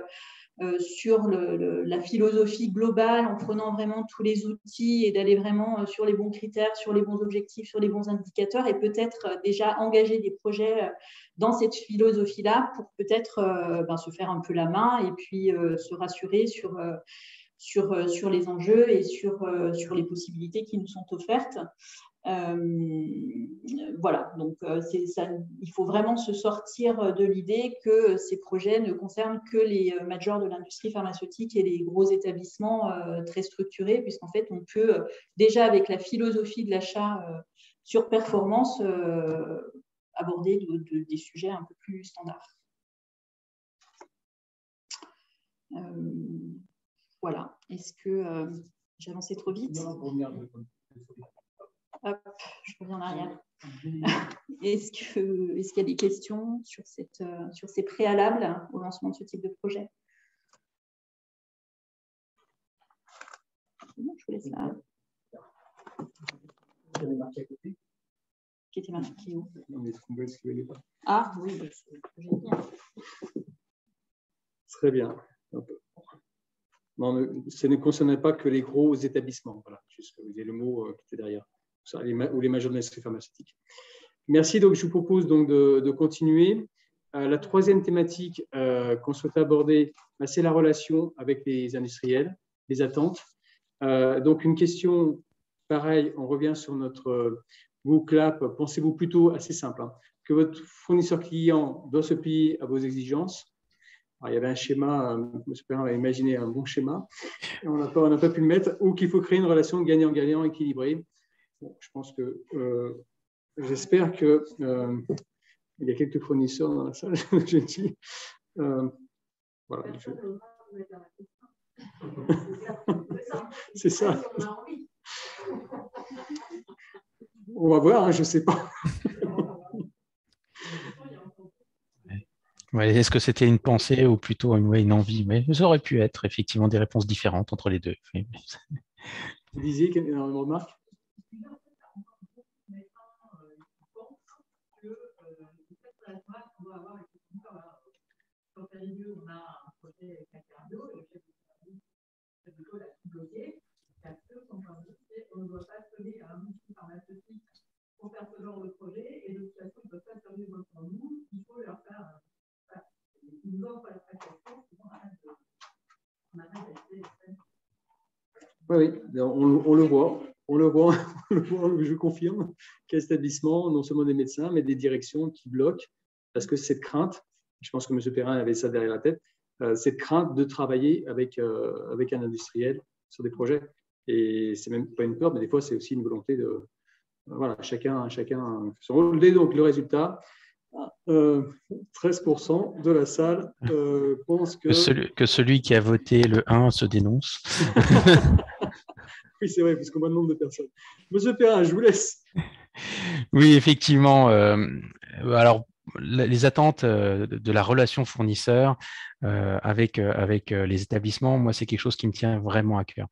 sur la philosophie globale, en prenant vraiment tous les outils et d'aller vraiment sur les bons critères, sur les bons objectifs, sur les bons indicateurs, et peut-être déjà engager des projets dans cette philosophie-là pour peut-être se faire un peu la main et puis se rassurer sur les enjeux et sur les possibilités qui nous sont offertes. Voilà, donc il faut vraiment se sortir de l'idée que ces projets ne concernent que les majors de l'industrie pharmaceutique et les gros établissements très structurés, puisqu'en fait, on peut déjà avec la philosophie de l'achat sur performance aborder des sujets un peu plus standards. Voilà, est-ce que j'ai avancé trop vite? Hop, je reviens en arrière. Est-ce qu'il y a des questions sur ces préalables au lancement de ce type de projet? Je vous laisse là. Vous avez marqué à côté? Qui était marqué où? Non, mais est-ce qu'on veut esquiver pas? Ah oui, c'est ce que j'ai dit. Très bien. Non, ça ne concernait pas que les gros établissements. Voilà, juste que vous ayez le mot qui était derrière. Ou les majors de l'industrie pharmaceutique. Merci. Donc, je vous propose donc de continuer. La troisième thématique qu'on souhaite aborder, c'est la relation avec les industriels, les attentes. Donc, une question pareille, on revient sur notre Google App. Pensez-vous plutôt assez simple, que votre fournisseur client doit se plier à vos exigences. Alors, il y avait un schéma, M. Perrin a imaginé un bon schéma, et on n'a pas pu le mettre, ou qu'il faut créer une relation gagnant-gagnant équilibrée. Bon, je pense que j'espère qu'il y a quelques fournisseurs dans la salle, je dis. Voilà. C'est ça. On va voir, je ne sais pas. Ouais, est-ce que c'était une pensée ou plutôt une envie? Mais ça aurait pu être effectivement des réponses différentes entre les deux. Vous disiez qu'il y a une remarque? On a un projet avec un cardio et le chef de plutôt la bloquer parce qu'on ne doit pas sonner à un outil pharmaceutique pour faire ce genre de projet et de toute façon, ils ne peuvent pas servir pour nous. Il faut leur faire ils nous offrent la prestation, on arrête d'être. Oui, on le voit. On le voit, je confirme, qu'il y a établissement, non seulement des médecins, mais des directions qui bloquent parce que cette crainte, je pense que M. Perrin avait ça derrière la tête, cette crainte de travailler avec un industriel sur des projets. Et ce n'est même pas une peur, mais des fois, c'est aussi une volonté de… Voilà, chacun son rôle. Et donc, le résultat, 13% de la salle pense que… Que celui qui a voté le 1 se dénonce. Oui, c'est vrai, puisqu'on voit le nombre de personnes. Monsieur Perrin, je vous laisse. Oui, effectivement. Alors, les attentes de la relation fournisseur avec les établissements, moi, c'est quelque chose qui me tient vraiment à cœur.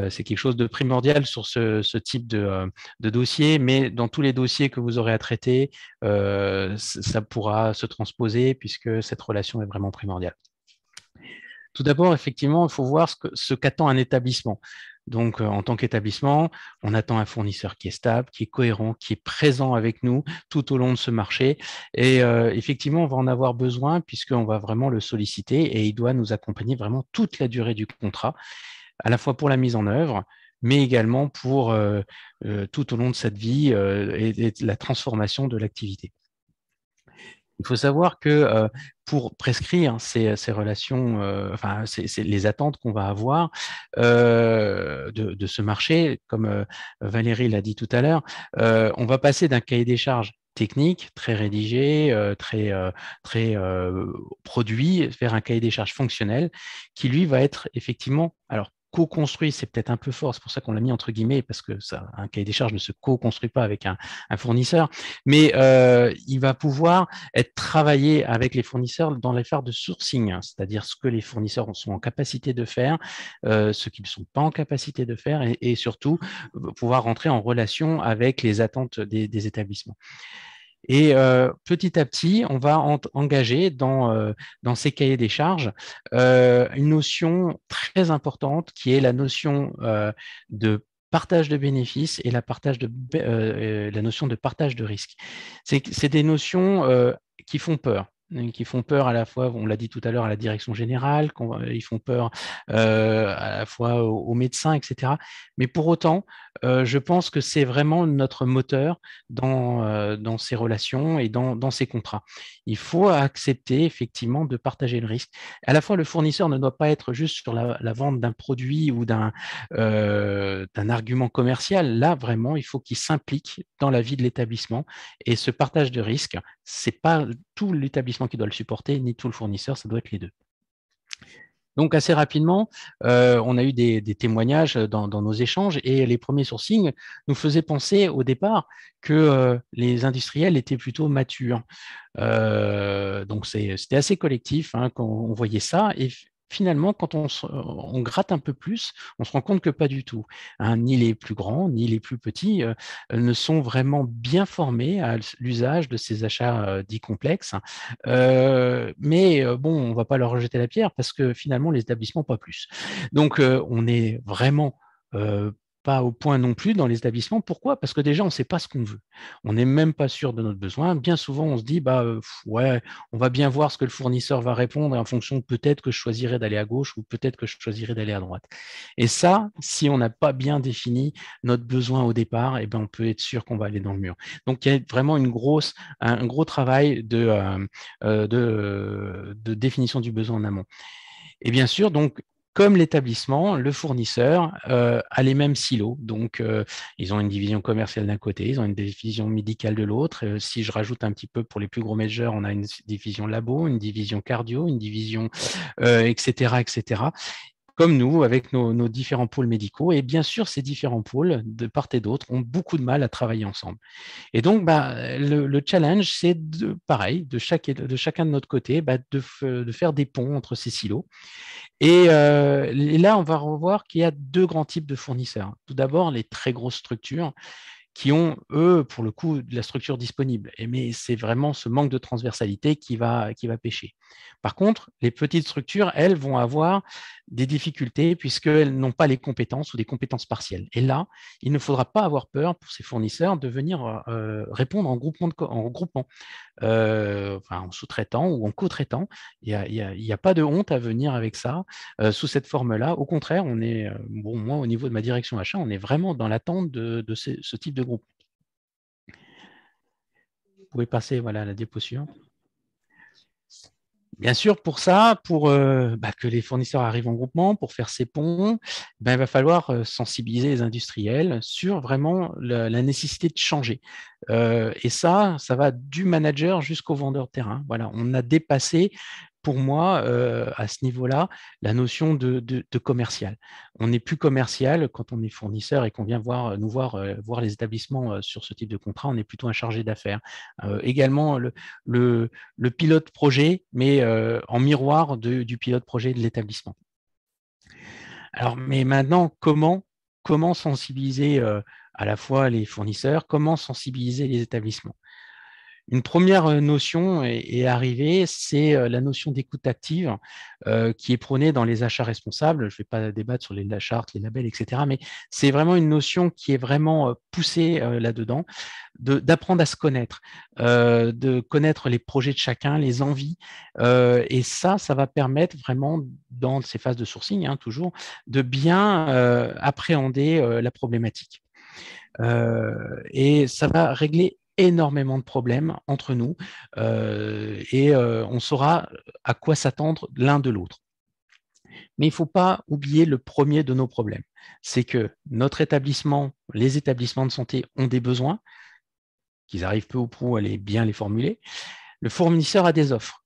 C'est quelque chose de primordial sur ce type de dossier, mais dans tous les dossiers que vous aurez à traiter, ça pourra se transposer puisque cette relation est vraiment primordiale. Tout d'abord, effectivement, il faut voir ce qu'attend un établissement. Donc, en tant qu'établissement, on attend un fournisseur qui est stable, qui est cohérent, qui est présent avec nous tout au long de ce marché. Et effectivement, on va en avoir besoin puisqu'on va vraiment le solliciter et il doit nous accompagner vraiment toute la durée du contrat, à la fois pour la mise en œuvre, mais également pour tout au long de cette vie et la transformation de l'activité. Il faut savoir que pour prescrire ces relations, enfin, c'est les attentes qu'on va avoir de ce marché, comme Valérie l'a dit tout à l'heure, on va passer d'un cahier des charges technique, très rédigé, très produit, vers un cahier des charges fonctionnel qui, lui, va être effectivement… Alors, co-construit, c'est peut-être un peu fort, c'est pour ça qu'on l'a mis entre guillemets, parce que un cahier des charges ne se co-construit pas avec un fournisseur, mais il va pouvoir être travaillé avec les fournisseurs dans les phases de sourcing, c'est-à-dire ce que les fournisseurs sont en capacité de faire, ce qu'ils ne sont pas en capacité de faire, et surtout pouvoir rentrer en relation avec les attentes des établissements. Et petit à petit, on va engager dans ces cahiers des charges une notion très importante qui est la notion de partage de bénéfices et la notion de partage de risques. C'est des notions qui font peur. Qui font peur à la fois, on l'a dit tout à l'heure, à la direction générale, ils font peur à la fois aux médecins, etc. Mais pour autant, je pense que c'est vraiment notre moteur dans ces relations et dans ces contrats. Il faut accepter effectivement de partager le risque. À la fois, le fournisseur ne doit pas être juste sur la vente d'un produit ou d'un argument commercial. Là, vraiment, il faut qu'il s'implique dans la vie de l'établissement. Et ce partage de risque, c'est pas tout l'établissement qui doit le supporter, ni tout le fournisseur, ça doit être les deux. Donc, assez rapidement, on a eu des témoignages dans nos échanges et les premiers sourcings nous faisaient penser au départ que les industriels étaient plutôt matures. Donc, c'était assez collectif hein, quand on voyait ça. Et finalement, quand on gratte un peu plus, on se rend compte que pas du tout. Hein, ni les plus grands, ni les plus petits ne sont vraiment bien formés à l'usage de ces achats dits complexes. Mais bon, on ne va pas leur rejeter la pierre parce que finalement, les établissements, pas plus. Donc, on est vraiment pas au point non plus dans les établissements. Pourquoi? Parce que déjà, on ne sait pas ce qu'on veut. On n'est même pas sûr de notre besoin. Bien souvent, on se dit, ouais, on va bien voir ce que le fournisseur va répondre et en fonction, peut-être que je choisirai d'aller à gauche ou peut-être que je choisirai d'aller à droite. Et ça, si on n'a pas bien défini notre besoin au départ, eh ben, on peut être sûr qu'on va aller dans le mur. Donc, il y a vraiment un gros travail de définition du besoin en amont. Et bien sûr, donc, comme l'établissement, le fournisseur a les mêmes silos. Donc, ils ont une division commerciale d'un côté, ils ont une division médicale de l'autre. Si je rajoute un petit peu pour les plus gros majors, on a une division labo, une division cardio, une division, etc., etc. Comme nous, avec nos différents pôles médicaux. Et bien sûr, ces différents pôles, de part et d'autre, ont beaucoup de mal à travailler ensemble. Et donc, le challenge, c'est pareil, de chacun de notre côté, de faire des ponts entre ces silos. Et là, on va revoir qu'il y a deux grands types de fournisseurs. Tout d'abord, les très grosses structures qui ont, eux, pour le coup, de la structure disponible. Mais c'est vraiment ce manque de transversalité qui va pêcher. Par contre, les petites structures, elles, vont avoir des difficultés puisqu'elles n'ont pas les compétences ou des compétences partielles. Et là, il ne faudra pas avoir peur pour ces fournisseurs de venir répondre en groupement, en sous-traitant ou en co-traitant. Il n'y a pas de honte à venir avec ça sous cette forme-là. Au contraire, on est, moi, au niveau de ma direction achat, on est vraiment dans l'attente de ce type de groupe. Vous pouvez passer à la diapo suivante. Bien sûr, pour ça, pour que les fournisseurs arrivent en groupement, pour faire ces ponts, il va falloir sensibiliser les industriels sur vraiment la nécessité de changer. Et ça va du manager jusqu'au vendeur de terrain. Voilà, on a dépassé, pour moi, à ce niveau-là, la notion de commercial. On n'est plus commercial quand on est fournisseur et qu'on vient voir les établissements sur ce type de contrat. On est plutôt un chargé d'affaires. Également, le pilote projet, mais en miroir du pilote projet de l'établissement. Alors, mais maintenant, comment sensibiliser à la fois les fournisseurs, comment sensibiliser les établissements? Une première notion est arrivée, c'est la notion d'écoute active qui est prônée dans les achats responsables. Je ne vais pas débattre sur les chartes, les labels, etc. Mais c'est vraiment une notion qui est vraiment poussée là-dedans, d'apprendre à se connaître, de connaître les projets de chacun, les envies. Et ça va permettre vraiment, dans ces phases de sourcing, toujours, de bien appréhender la problématique. Et ça va régler énormément de problèmes entre nous et on saura à quoi s'attendre l'un de l'autre. Mais il ne faut pas oublier le premier de nos problèmes. C'est que notre établissement, les établissements de santé ont des besoins, qu'ils arrivent peu ou prou à bien les formuler. Le fournisseur a des offres.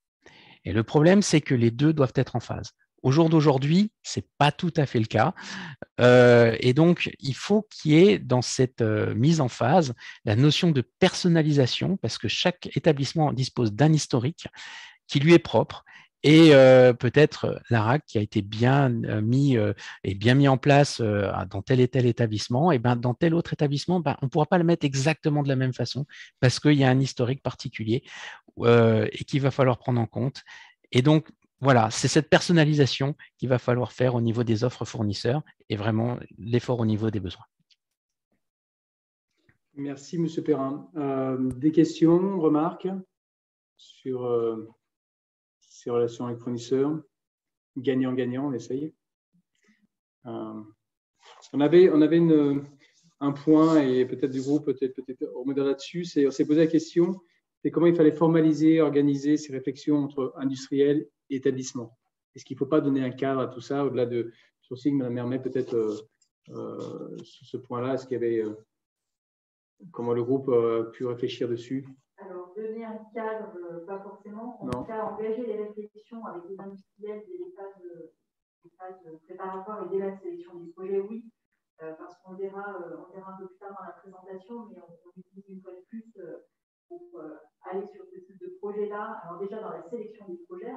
Et le problème, c'est que les deux doivent être en phase. Au jour d'aujourd'hui, ce n'est pas tout à fait le cas. Et donc, il faut qu'il y ait dans cette mise en phase la notion de personnalisation, parce que chaque établissement dispose d'un historique qui lui est propre Et peut-être l'ARAC qui a été bien mis en place dans tel et tel établissement, et ben, dans tel autre établissement, ben, on ne pourra pas le mettre exactement de la même façon parce qu'il y a un historique particulier et qu'il va falloir prendre en compte. Et donc, voilà, c'est cette personnalisation qu'il va falloir faire au niveau des offres fournisseurs et vraiment l'effort au niveau des besoins. Merci, M. Perrin. Des questions, remarques sur ces relations avec fournisseurs? Gagnant-gagnant, on essaye. On avait un point, et peut-être du groupe, peut-être remettre là-dessus, on s'est posé la question, c'est comment il fallait formaliser, organiser ces réflexions entre industriels et établissements. Est-ce qu'il ne faut pas donner un cadre à tout ça, au-delà de sourcing, Mme Mermet, peut-être sur ce point-là, est-ce qu'il y avait comment le groupe a pu réfléchir dessus? Alors, donner un cadre, pas forcément. En tout cas, engager les réflexions avec les industriels dès les phases préparatoires et dès la sélection du projet, oui. Parce qu'on verra un peu plus tard dans la présentation, mais on utilise une fois de plus pour aller sur ce type de projet-là. Alors déjà, dans la sélection du projet,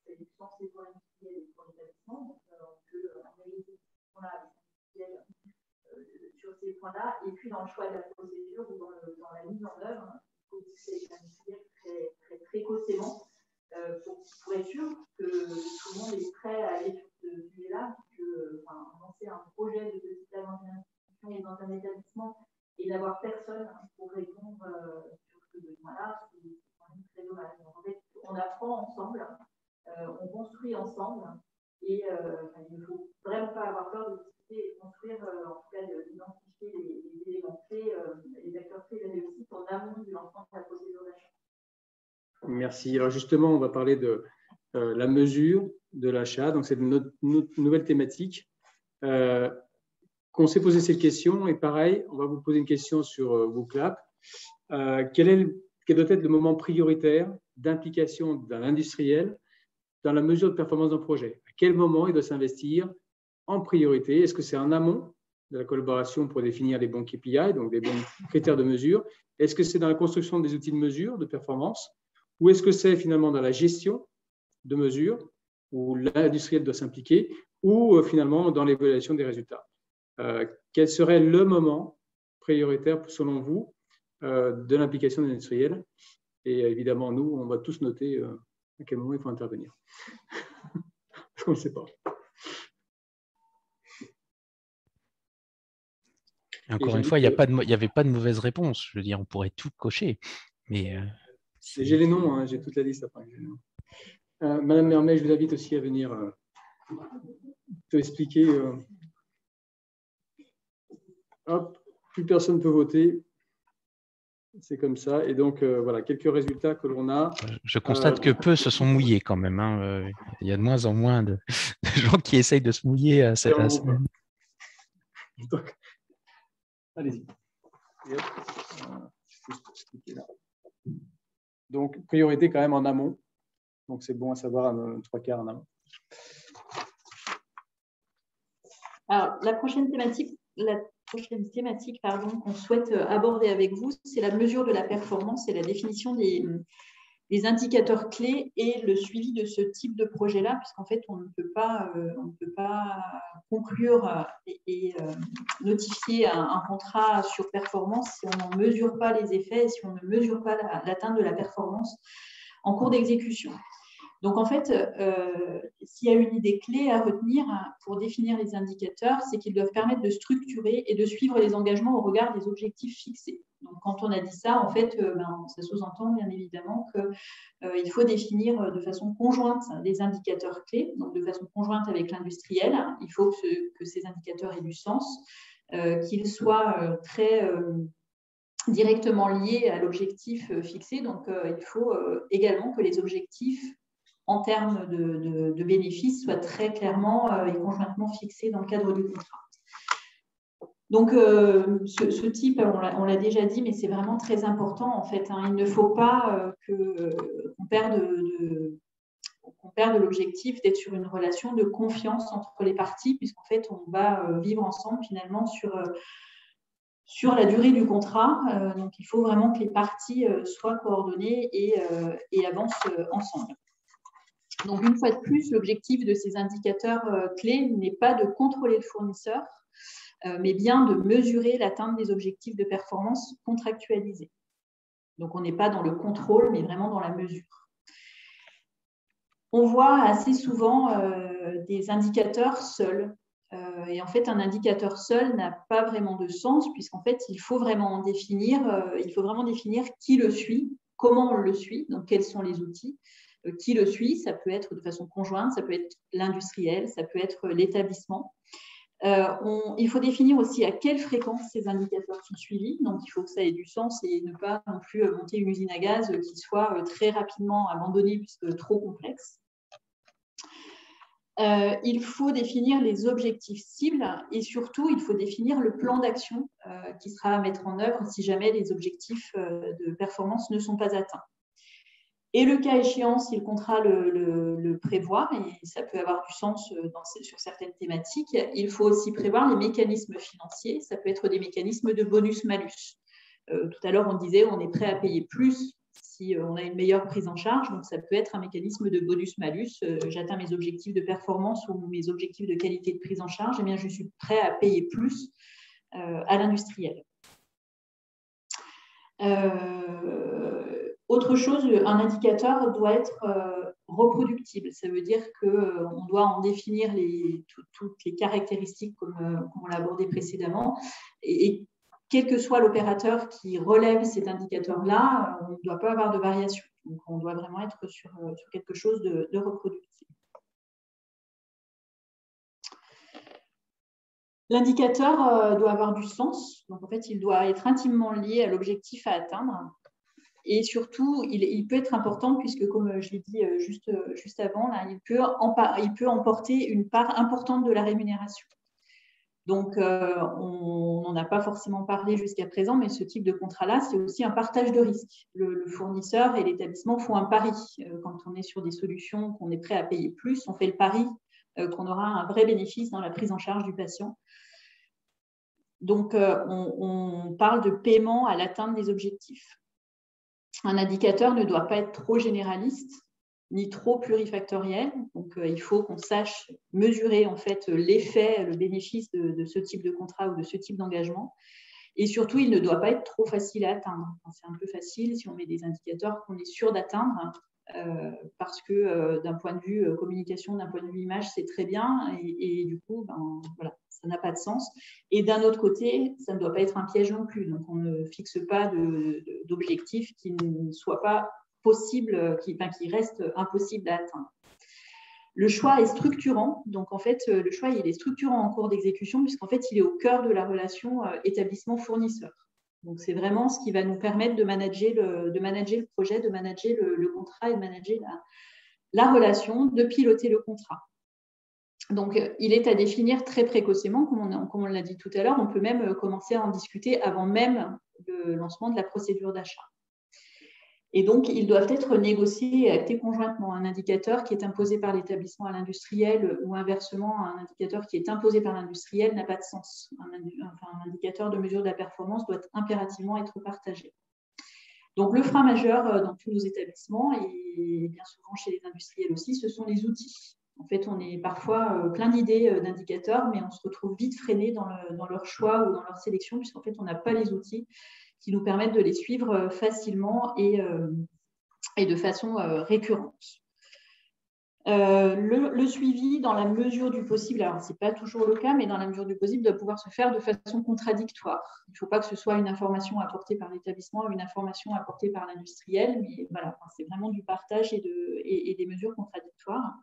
c'est censé pour l'industriel et pour l'établissement. On peut engager ces questions-là avec l'industriel sur ces points-là. Et puis, dans le choix de la procédure ou dans la mise en œuvre, il faut discuter avec l'industriel très précocement pour être sûr que tout le monde est prêt à aller sur ce sujet-là, lancer un projet de petite institution ou dans un établissement et d'avoir personne pour répondre sur ce besoin-là, c'est quand même très dommage. Donc, en fait, on apprend ensemble, on construit ensemble et il ne faut vraiment pas avoir peur de discuter et construire, en tout cas d'identifier les éléments clés, les acteurs clés de réussite en amont du lancement de la procédure d'achat. Merci. Alors justement, on va parler de la mesure de l'achat. Donc, c'est notre nouvelle thématique. Qu'on s'est posé cette question. Et pareil, on va vous poser une question sur WooClap. Quel doit être le moment prioritaire d'implication d'un industriel dans la mesure de performance d'un projet? À quel moment il doit s'investir en priorité? Est-ce que c'est en amont de la collaboration pour définir les bons KPI, donc les bons critères de mesure? Est-ce que c'est dans la construction des outils de mesure de performance? Ou est-ce que c'est finalement dans la gestion de mesures où l'industriel doit s'impliquer, ou finalement dans l'évaluation des résultats? Quel serait le moment prioritaire, selon vous, de l'implication de l'industriel? Et évidemment, nous, on va tous noter à quel moment il faut intervenir. On ne sait pas. Et encore une fois, il n'y avait pas de mauvaise réponse. Je veux dire, on pourrait tout cocher. Mais j'ai les noms, j'ai toute la liste après. Madame Mermet, je vous invite aussi à venir te expliquer. Hop, plus personne ne peut voter. C'est comme ça. Et donc, voilà, quelques résultats que l'on a. Je constate que peu se sont mouillés quand même. Il y a de moins en moins de gens qui essayent de se mouiller à cette. Allez-y. Donc, priorité quand même en amont. Donc, c'est bon à savoir, 3/4 en amont. Alors, la prochaine thématique qu'on souhaite aborder avec vous, c'est la mesure de la performance et la définition des indicateurs clés et le suivi de ce type de projet-là, puisqu'en fait, on ne peut pas conclure et notifier un contrat sur performance si on n'en mesure pas les effets et si on ne mesure pas l'atteinte de la performance en cours d'exécution. Donc, en fait, s'il y a une idée clé à retenir pour définir les indicateurs, c'est qu'ils doivent permettre de structurer et de suivre les engagements au regard des objectifs fixés. Donc, quand on a dit ça, en fait, ça sous-entend bien évidemment qu'il faut définir de façon conjointe des indicateurs clés, donc de façon conjointe avec l'industriel. Il faut que ces indicateurs aient du sens, qu'ils soient très directement liés à l'objectif fixé. Donc, il faut également que les objectifs en termes de bénéfices soient très clairement et conjointement fixés dans le cadre du contrat. Donc, ce type, on l'a déjà dit, mais c'est vraiment très important en fait. Il ne faut pas qu'on perde de l'objectif d'être sur une relation de confiance entre les parties, puisqu'en fait, on va vivre ensemble finalement sur la durée du contrat. Donc, il faut vraiment que les parties soient coordonnées et avancent ensemble. Donc, une fois de plus, l'objectif de ces indicateurs clés n'est pas de contrôler le fournisseur, mais bien de mesurer l'atteinte des objectifs de performance contractualisés. Donc, on n'est pas dans le contrôle, mais vraiment dans la mesure. On voit assez souvent des indicateurs seuls. Et en fait, un indicateur seul n'a pas vraiment de sens, puisqu'en fait, il faut vraiment définir qui le suit, comment on le suit, donc quels sont les outils. Qui le suit, ça peut être de façon conjointe, ça peut être l'industriel, ça peut être l'établissement. Il faut définir aussi à quelle fréquence ces indicateurs sont suivis, donc il faut que ça ait du sens et ne pas non plus monter une usine à gaz qui soit très rapidement abandonnée puisque trop complexe. Il faut définir les objectifs cibles et surtout, il faut définir le plan d'action qui sera à mettre en œuvre si jamais les objectifs de performance ne sont pas atteints. Et le cas échéant, si le contrat le prévoit, et ça peut avoir du sens sur certaines thématiques, il faut aussi prévoir les mécanismes financiers. Ça peut être des mécanismes de bonus-malus. Tout à l'heure, on disait on est prêt à payer plus si on a une meilleure prise en charge. Donc, ça peut être un mécanisme de bonus-malus. J'atteins mes objectifs de performance ou mes objectifs de qualité de prise en charge. Eh bien, je suis prêt à payer plus à l'industriel. Autre chose, un indicateur doit être reproductible. Ça veut dire qu'on doit en définir toutes les caractéristiques comme on l'a abordé précédemment. Et quel que soit l'opérateur qui relève cet indicateur-là, on ne doit pas avoir de variation. Donc, on doit vraiment être sur quelque chose de reproductible. L'indicateur doit avoir du sens. Donc, en fait, il doit être intimement lié à l'objectif à atteindre. Et surtout, il peut être important puisque, comme je l'ai dit juste avant, là, il peut emporter une part importante de la rémunération. Donc, on n'en a pas forcément parlé jusqu'à présent, mais ce type de contrat-là, c'est aussi un partage de risques. Le fournisseur et l'établissement font un pari. Quand on est sur des solutions qu'on est prêt à payer plus, on fait le pari qu'on aura un vrai bénéfice dans la prise en charge du patient. Donc, on parle de paiement à l'atteinte des objectifs. Un indicateur ne doit pas être trop généraliste ni trop plurifactoriel. Donc, il faut qu'on sache mesurer en fait l'effet, le bénéfice de ce type de contrat ou de ce type d'engagement. Et surtout, il ne doit pas être trop facile à atteindre. C'est un peu facile si on met des indicateurs qu'on est sûr d'atteindre parce que d'un point de vue communication, d'un point de vue image, c'est très bien. Et du coup, voilà, ça n'a pas de sens. Et d'un autre côté, ça ne doit pas être un piège non plus. Donc, on ne fixe pas d'objectifs qui ne soient pas possibles, qui restent impossibles à atteindre. Le choix est structurant. Donc, en fait, le choix, il est structurant en cours d'exécution puisqu'en fait, il est au cœur de la relation établissement-fournisseur. Donc, c'est vraiment ce qui va nous permettre de manager le projet, de manager le contrat et de manager la relation, de piloter le contrat. Donc, il est à définir très précocement, comme on l'a dit tout à l'heure. On peut même commencer à en discuter avant même le lancement de la procédure d'achat. Et donc, ils doivent être négociés et actés conjointement. Un indicateur qui est imposé par l'établissement à l'industriel ou inversement, un indicateur qui est imposé par l'industriel n'a pas de sens. Un indicateur de mesure de la performance doit impérativement être partagé. Donc, le frein majeur dans tous nos établissements et bien souvent chez les industriels aussi, ce sont les outils. En fait, on est parfois plein d'idées d'indicateurs, mais on se retrouve vite freiné dans leur choix ou dans leur sélection, puisqu'en fait, on n'a pas les outils qui nous permettent de les suivre facilement et de façon récurrente. Le suivi, dans la mesure du possible, alors ce n'est pas toujours le cas, mais dans la mesure du possible, doit pouvoir se faire de façon contradictoire. Il ne faut pas que ce soit une information apportée par l'établissement ou une information apportée par l'industriel, mais voilà, c'est vraiment du partage et des mesures contradictoires.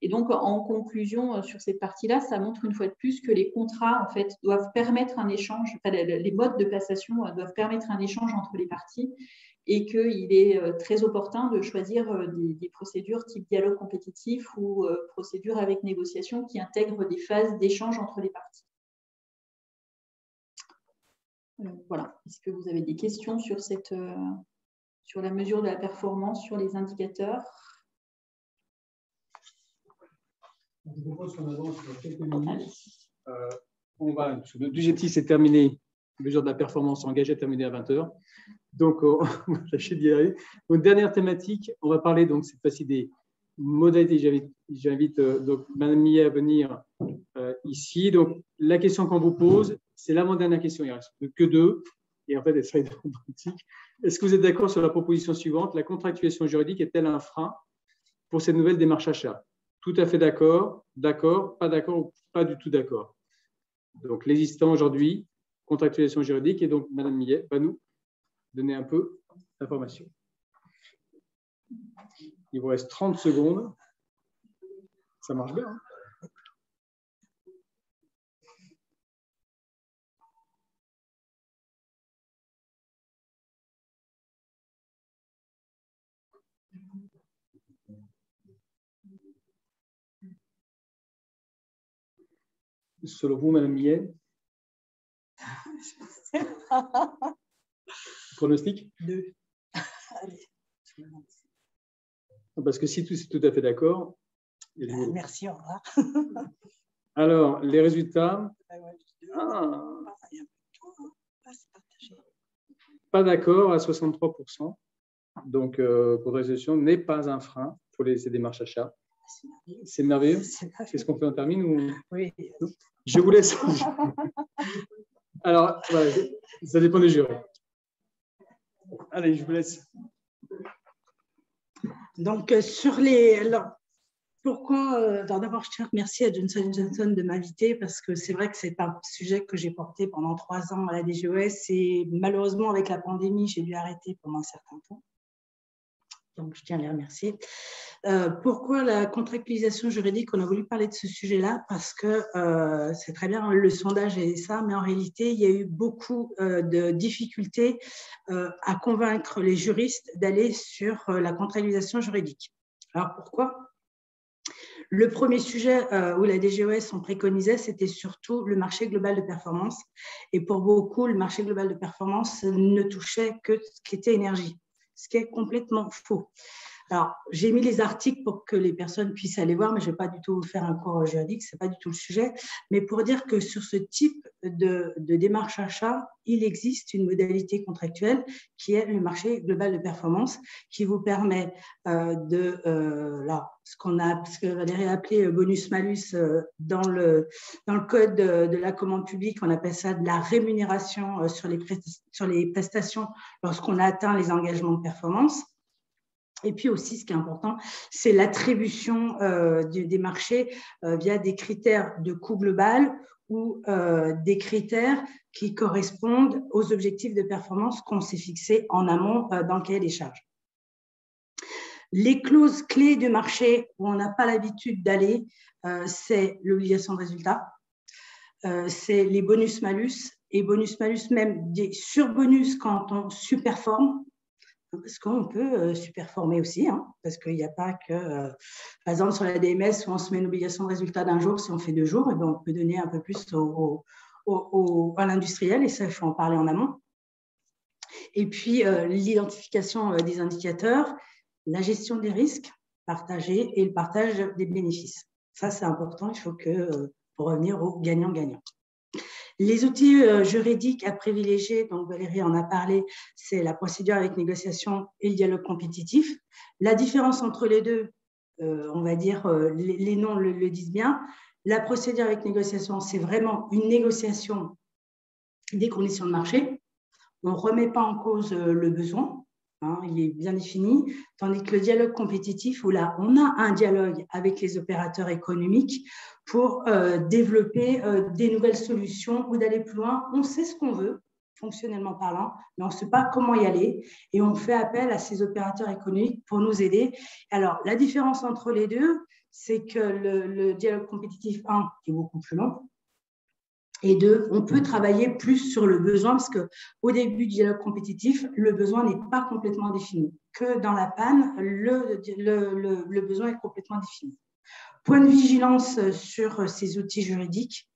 Et donc, en conclusion sur cette partie-là, ça montre une fois de plus que les contrats, en fait, doivent permettre un échange, les modes de passation doivent permettre un échange entre les parties et qu'il est très opportun de choisir des procédures type dialogue compétitif ou procédures avec négociation qui intègrent des phases d'échange entre les parties. Voilà. Est-ce que vous avez des questions sur la mesure de la performance, sur les indicateurs ? Je propose qu'on avance sur quelques minutes. L'objectif, c'est terminé. La mesure de la performance engagée à terminer à 20h. Donc, on va tâcher d'y aller. Donc, dernière thématique, on va parler donc cette fois-ci des modalité, j'invite donc Mme Millet à venir ici. Donc, la question qu'on vous pose, c'est l'avant-dernière question. Il ne reste que 2. Et en fait, elle serait identique. Est-ce que vous êtes d'accord sur la proposition suivante? La contractualisation juridique est-elle un frein pour cette nouvelle démarche achat? Tout à fait d'accord, d'accord, pas d'accord ou pas du tout d'accord. Donc, l'existant aujourd'hui, contractualisation juridique, et donc Mme Millet va nous donner un peu d'informations. Il vous reste 30 secondes. Ça marche bien. Hein? Selon vous, Mme Millet? Pronostic? 2. Allez. Parce que si c'est tout à fait d'accord. Merci, au revoir. Alors, les résultats. Pas d'accord à 63%. Donc, contractualisation n'est pas un frein pour ces démarches achats. C'est merveilleux. Qu'est-ce qu'on fait? On termine ou... Oui. Je vous laisse. Alors, voilà, ça dépend des jurés. Allez, je vous laisse. Donc, sur les... Alors, pourquoi d'abord, je tiens à remercier à Johnson & Johnson de m'inviter parce que c'est vrai que c'est un sujet que j'ai porté pendant 3 ans à la DGOS et malheureusement, avec la pandémie, j'ai dû arrêter pendant un certain temps. Donc, je tiens à les remercier. Pourquoi la contractualisation juridique? On a voulu parler de ce sujet-là parce que c'est très bien le sondage et ça, mais en réalité, il y a eu beaucoup de difficultés à convaincre les juristes d'aller sur la contractualisation juridique. Alors, pourquoi? Le premier sujet où la DGOS en préconisait, c'était surtout le marché global de performance. Et pour beaucoup, le marché global de performance ne touchait que ce qui était énergie, ce qui est complètement faux. Alors, j'ai mis les articles pour que les personnes puissent aller voir, mais je ne vais pas du tout faire un cours juridique, ce n'est pas du tout le sujet. Mais pour dire que sur ce type de démarche achat, il existe une modalité contractuelle qui est le marché global de performance qui vous permet ce que Valérie a appelé bonus-malus dans le code de la commande publique, on appelle ça de la rémunération sur les prestations lorsqu'on a atteint les engagements de performance. Et puis aussi, ce qui est important, c'est l'attribution des marchés via des critères de coût global ou des critères qui correspondent aux objectifs de performance qu'on s'est fixés en amont dans le cahier des charges. Les clauses clés du marché où on n'a pas l'habitude d'aller, c'est l'obligation de résultat, c'est les bonus-malus et bonus-malus, même des surbonus quand on surperforme. Parce qu'on peut superformer aussi, hein, parce qu'il n'y a pas que, par exemple, sur la DMS, où on se met une obligation de résultat d'un jour, si on fait 2 jours, et bien on peut donner un peu plus à l'industriel, et ça, il faut en parler en amont. Et puis, l'identification des indicateurs, la gestion des risques partagés et le partage des bénéfices. Ça, c'est important, il faut que, pour revenir au gagnant-gagnant. Les outils juridiques à privilégier, donc Valérie en a parlé, c'est la procédure avec négociation et le dialogue compétitif. La différence entre les deux, on va dire, les noms le disent bien. La procédure avec négociation, c'est vraiment une négociation des conditions de marché. On ne remet pas en cause le besoin. Hein, il est bien défini, tandis que le dialogue compétitif, où là, on a un dialogue avec les opérateurs économiques pour développer des nouvelles solutions ou d'aller plus loin. On sait ce qu'on veut, fonctionnellement parlant, mais on ne sait pas comment y aller et on fait appel à ces opérateurs économiques pour nous aider. Alors, la différence entre les deux, c'est que le dialogue compétitif, 1, est beaucoup plus long. Et 2, on peut travailler plus sur le besoin parce qu'au début du dialogue compétitif, le besoin n'est pas complètement défini. Que dans la panne, le besoin est complètement défini. Point de vigilance sur ces outils juridiques,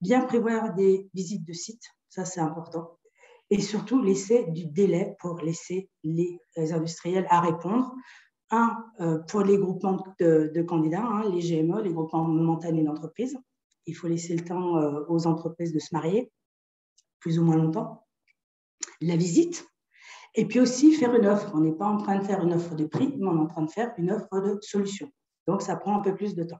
bien prévoir des visites de site, ça c'est important. Et surtout, laisser du délai pour laisser les industriels à répondre. Pour les groupements de candidats, hein, les GME, les groupements momentanés d'entreprise. Il faut laisser le temps aux entreprises de se marier, plus ou moins longtemps. La visite. Et puis aussi faire une offre. On n'est pas en train de faire une offre de prix, mais on est en train de faire une offre de solution. Donc, ça prend un peu plus de temps.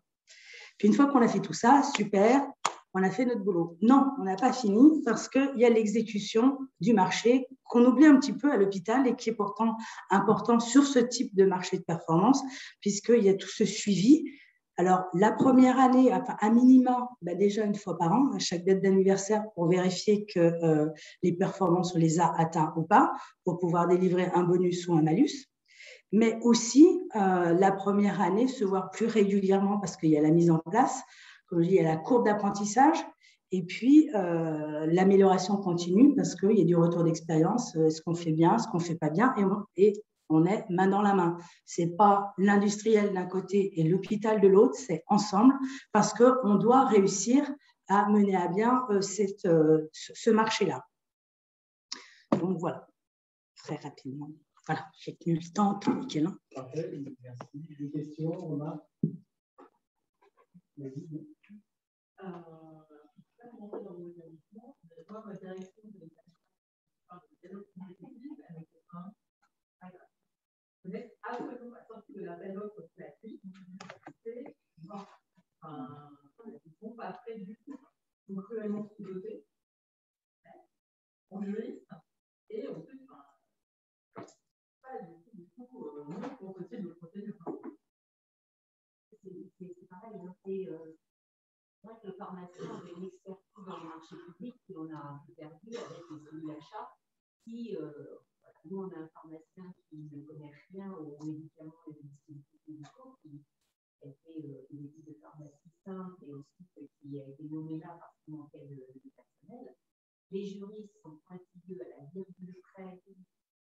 Puis une fois qu'on a fait tout ça, super, on a fait notre boulot. Non, on n'a pas fini parce qu'il y a l'exécution du marché qu'on oublie un petit peu à l'hôpital et qui est pourtant important sur ce type de marché de performance, puisqu'il y a tout ce suivi. Alors, la première année, enfin, à minima, déjà une fois par an, à chaque date d'anniversaire, pour vérifier que les performances, on les a atteintes ou pas, pour pouvoir délivrer un bonus ou un malus. Mais aussi, la première année, se voir plus régulièrement parce qu'il y a la mise en place, comme je dis, il y a la courbe d'apprentissage, et puis l'amélioration continue parce qu'il y a du retour d'expérience, ce qu'on fait bien, ce qu'on ne fait pas bien, et on est main dans la main. Ce n'est pas l'industriel d'un côté et l'hôpital de l'autre, c'est ensemble, parce qu'on doit réussir à mener à bien ce marché-là. Donc voilà, très rapidement. Voilà, j'ai tenu le temps, tout nickel. Parfait, merci. Des questions, Romain? Vas-y. Vous êtes absolument sorti de l'appel d'offres classique, c'est ils ne sont pas prêts du tout, ils sont cruellement sous-dotés, en juriste, et ensuite, pas du tout, non pour ce type de procédure. C'est pareil, c'est vrai que le pharmacien avait une expertise dans les marchés publics que l'on a perdu avec les cellules d'achat qui. Nous, on a un pharmacien qui ne connaît rien aux médicaments et aux dispositifs médicaux, qui a fait une étude de pharmacie simple et aussi qui a été nommé là parce qu'il manquait de personnel. Les juristes sont pointilleux à la virgule près.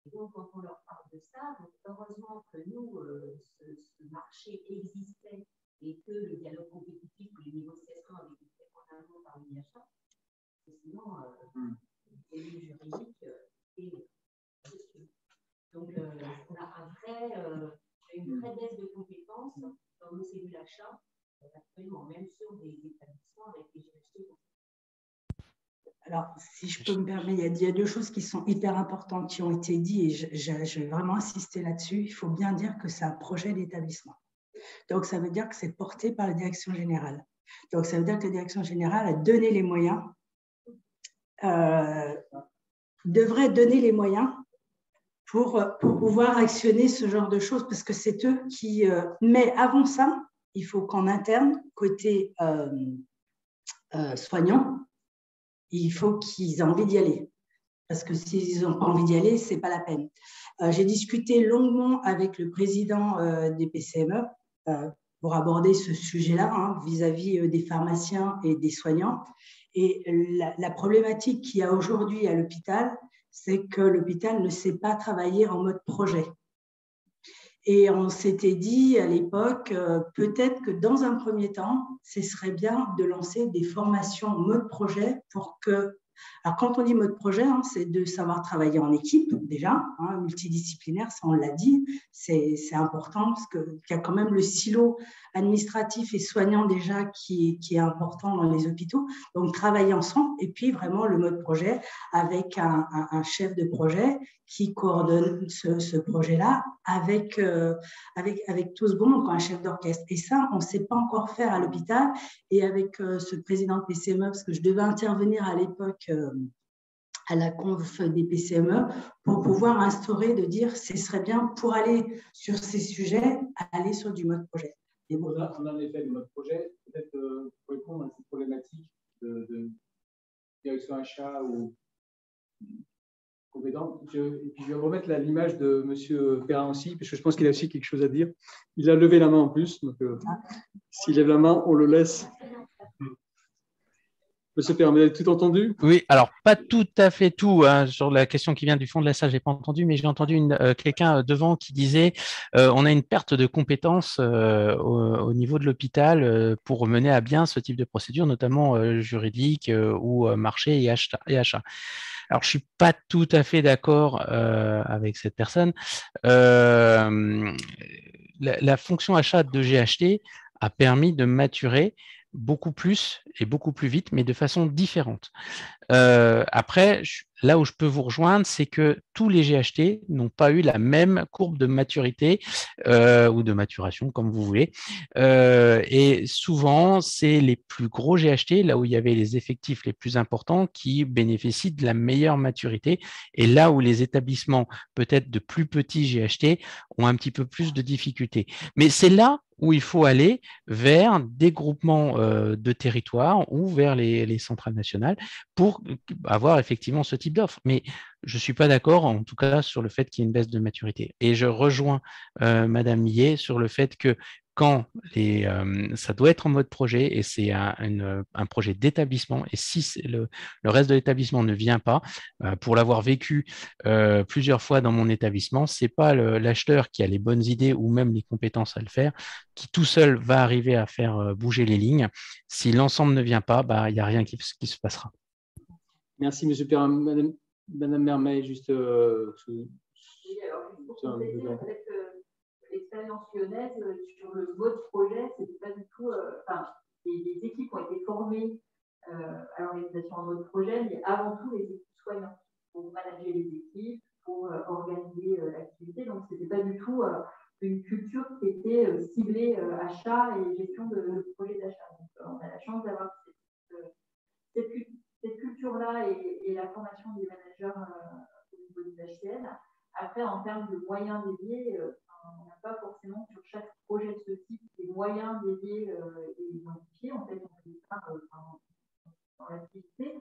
Et donc, quand on leur parle de ça, donc heureusement que nous, ce marché existait et que le dialogue compétitif ou les négociations avaient été faites en amont par l'IHA, sinon, les juridiques et donc, on a une vraie baisse de compétences dans nos cellules d'achat, actuellement, même sur des établissements avec les GHT. Alors, si je peux me permettre, il y a deux choses qui sont hyper importantes qui ont été dites et je vais vraiment insister là-dessus. Il faut bien dire que c'est un projet d'établissement. Donc, ça veut dire que c'est porté par la direction générale. Donc, ça veut dire que la direction générale a donné les moyens, devrait donner les moyens pour pouvoir actionner ce genre de choses, parce que c'est eux qui… mais avant ça, il faut qu'en interne, côté soignant, il faut qu'ils aient envie d'y aller. Parce que s'ils n'ont pas envie d'y aller, ce n'est pas la peine. J'ai discuté longuement avec le président des PCME pour aborder ce sujet-là, vis-à-vis des pharmaciens et des soignants. Et la problématique qu'il y a aujourd'hui à l'hôpital, c'est que l'hôpital ne sait pas travailler en mode projet. Et on s'était dit à l'époque, peut-être que dans un premier temps, ce serait bien de lancer des formations en mode projet pour que… Alors, quand on dit mode projet, c'est de savoir travailler en équipe, déjà, multidisciplinaire, ça on l'a dit, c'est important parce qu'il y a quand même le silo administratif et soignant déjà qui est important dans les hôpitaux. Donc, travailler ensemble et puis vraiment le mode projet avec un chef de projet qui coordonne ce projet-là avec tout ce beau monde, un chef d'orchestre. Et ça, on ne sait pas encore faire à l'hôpital. Et avec ce président de PCME, parce que je devais intervenir à l'époque à la conf des PCME, pour pouvoir instaurer, de dire, ce serait bien pour aller sur ces sujets, aller sur du mode projet. Et bon, là, on a en effet le mode projet, peut-être pour répondre à cette problématique de direction achat ou compétent. Et puis je vais remettre l'image de M. Perrin aussi, parce que je pense qu'il a aussi quelque chose à dire. Il a levé la main en plus, donc s'il lève la main, on le laisse. Monsieur Perrin, vous avez tout entendu? Oui, alors pas tout à fait tout sur la question qui vient du fond de la salle, je n'ai pas entendu, mais j'ai entendu quelqu'un devant qui disait on a une perte de compétences au niveau de l'hôpital pour mener à bien ce type de procédure, notamment juridique ou marché et achat. Alors, je ne suis pas tout à fait d'accord avec cette personne. La fonction achat de GHT a permis de maturer beaucoup plus et beaucoup plus vite, mais de façon différente. Après, là où je peux vous rejoindre, c'est que tous les GHT n'ont pas eu la même courbe de maturité ou de maturation, comme vous voulez. Et souvent, c'est les plus gros GHT, là où il y avait les effectifs les plus importants, qui bénéficient de la meilleure maturité. Et là où les établissements, peut-être de plus petits GHT, ont un petit peu plus de difficultés. Mais c'est là où il faut aller vers des groupements de territoires ou vers les centrales nationales pour avoir effectivement ce type d'offre. Mais je ne suis pas d'accord, en tout cas, sur le fait qu'il y ait une baisse de maturité. Et je rejoins Madame Millet sur le fait que quand ça doit être en mode projet et c'est un projet d'établissement, et si le reste de l'établissement ne vient pas, pour l'avoir vécu plusieurs fois dans mon établissement, ce n'est pas l'acheteur qui a les bonnes idées ou même les compétences à le faire, qui tout seul va arriver à faire bouger les lignes. Si l'ensemble ne vient pas, il n'y a rien qui se passera. Merci, M. Perrin. Madame Mermet, juste... Oui, alors, pour compléter, avec l'expérience lyonnaise, sur le mode projet, c'était pas du tout... les équipes ont été formées à l'organisation en mode projet, mais avant tout, les équipes soignantes pour manager les équipes, pour organiser l'activité. Donc, ce n'était pas du tout une culture qui était ciblée achat et gestion de projet d'achat. Donc, on a la chance d'avoir cette culture-là et la formation des managers au niveau des HCL. Après, en termes de moyens dédiés, on n'a pas forcément sur chaque projet de ce type des moyens dédiés et identifiés. En fait, on fait ça dans l'activité.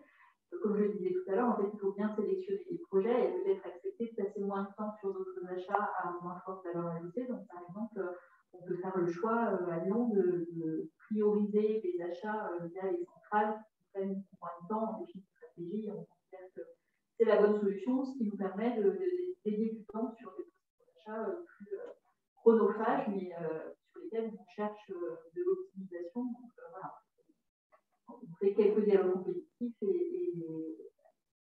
Comme je le disais tout à l'heure, en fait, il faut bien sélectionner les projets et peut-être accepter de passer moins de temps sur d'autres achats à moins forte valeur ajoutée. Donc, par exemple, on peut faire le choix à Lyon de prioriser les achats via les centrales qui prennent moins de temps en défi de stratégie. On considère que c'est la bonne solution, ce qui nous permet de dédier du temps sur des achats plus chronophages, mais sur lesquels on cherche de l'optimisation. Donc, voilà. On fait quelques dialogues compétitifs et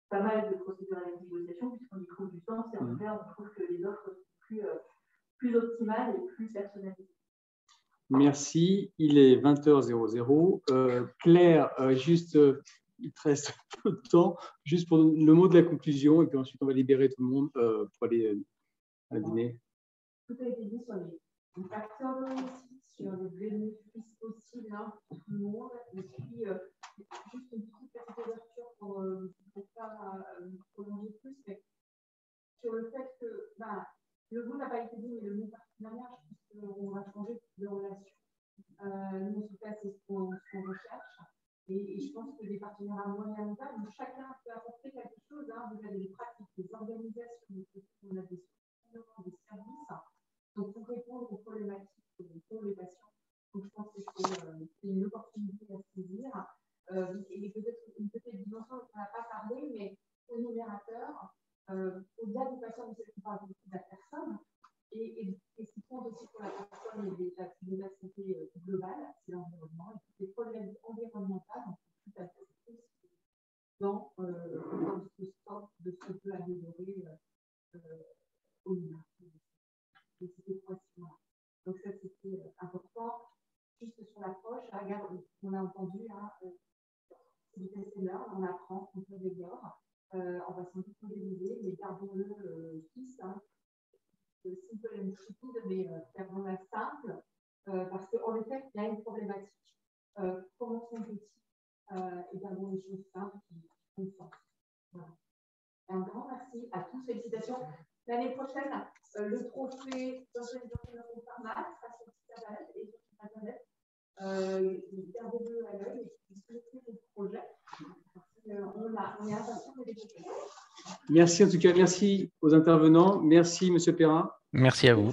pas mal de procédures avec négociation, puisqu'on y trouve du sens et en fait, on trouve que les offres sont plus optimales et plus personnalisées. Merci. Il est 20h00. Claire, juste, il te reste un peu de temps, juste pour le mot de la conclusion, et puis ensuite on va libérer tout le monde pour aller à dîner. Tout a été dit sur les facteurs aussi, sur les bénéfices possibles pour tout le monde. Et puis, juste une petite ouverture pour ne pas prolonger plus, mais sur le fait que le mot n'a pas été dit, mais le mot partenariat, je pense qu'on va changer de relation. Nous, en tout cas, c'est ce qu'on recherche. Et je pense que des partenaires à moyen terme, chacun peut apporter quelque chose. Vous avez des pratiques, des organisations, on a des structures, des services. Donc, pour répondre aux problématiques pour les patients, donc je pense que c'est une opportunité à saisir. Et peut-être une petite dimension dont on n'a pas parlé, mais au numérateur, au-delà du patient, on parle beaucoup de la personne. Et ce qui compte aussi pour la personne et de la santé globale, c'est l'environnement. Et toutes les problématiques environnementales, on peut tout à fait dans ce sens de ce qu'on peut améliorer au numérateur. Donc ça, c'était important. Juste sur l'approche, on a entendu, c'est du test and learn, on apprend, on s'améliore, on va sans doute modéliser, mais gardons-le fixe, simple and stupid, mais gardons-la simple, parce qu'en effet, il y a une problématique. Commençons petit et gardons les choses simples qui font sens. Voilà. Un grand merci à tous, félicitations. L'année prochaine, le trophée d'entraîneur au pharma sera sur le site internet et sur le site internet. Gardez-le à l'œil et discutez le projet. On est impatient de l'écouter. Merci en tout cas, merci aux intervenants. Merci M. Perrin. Merci à vous.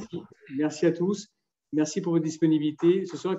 Merci à tous. Merci pour votre disponibilité. Ce soir,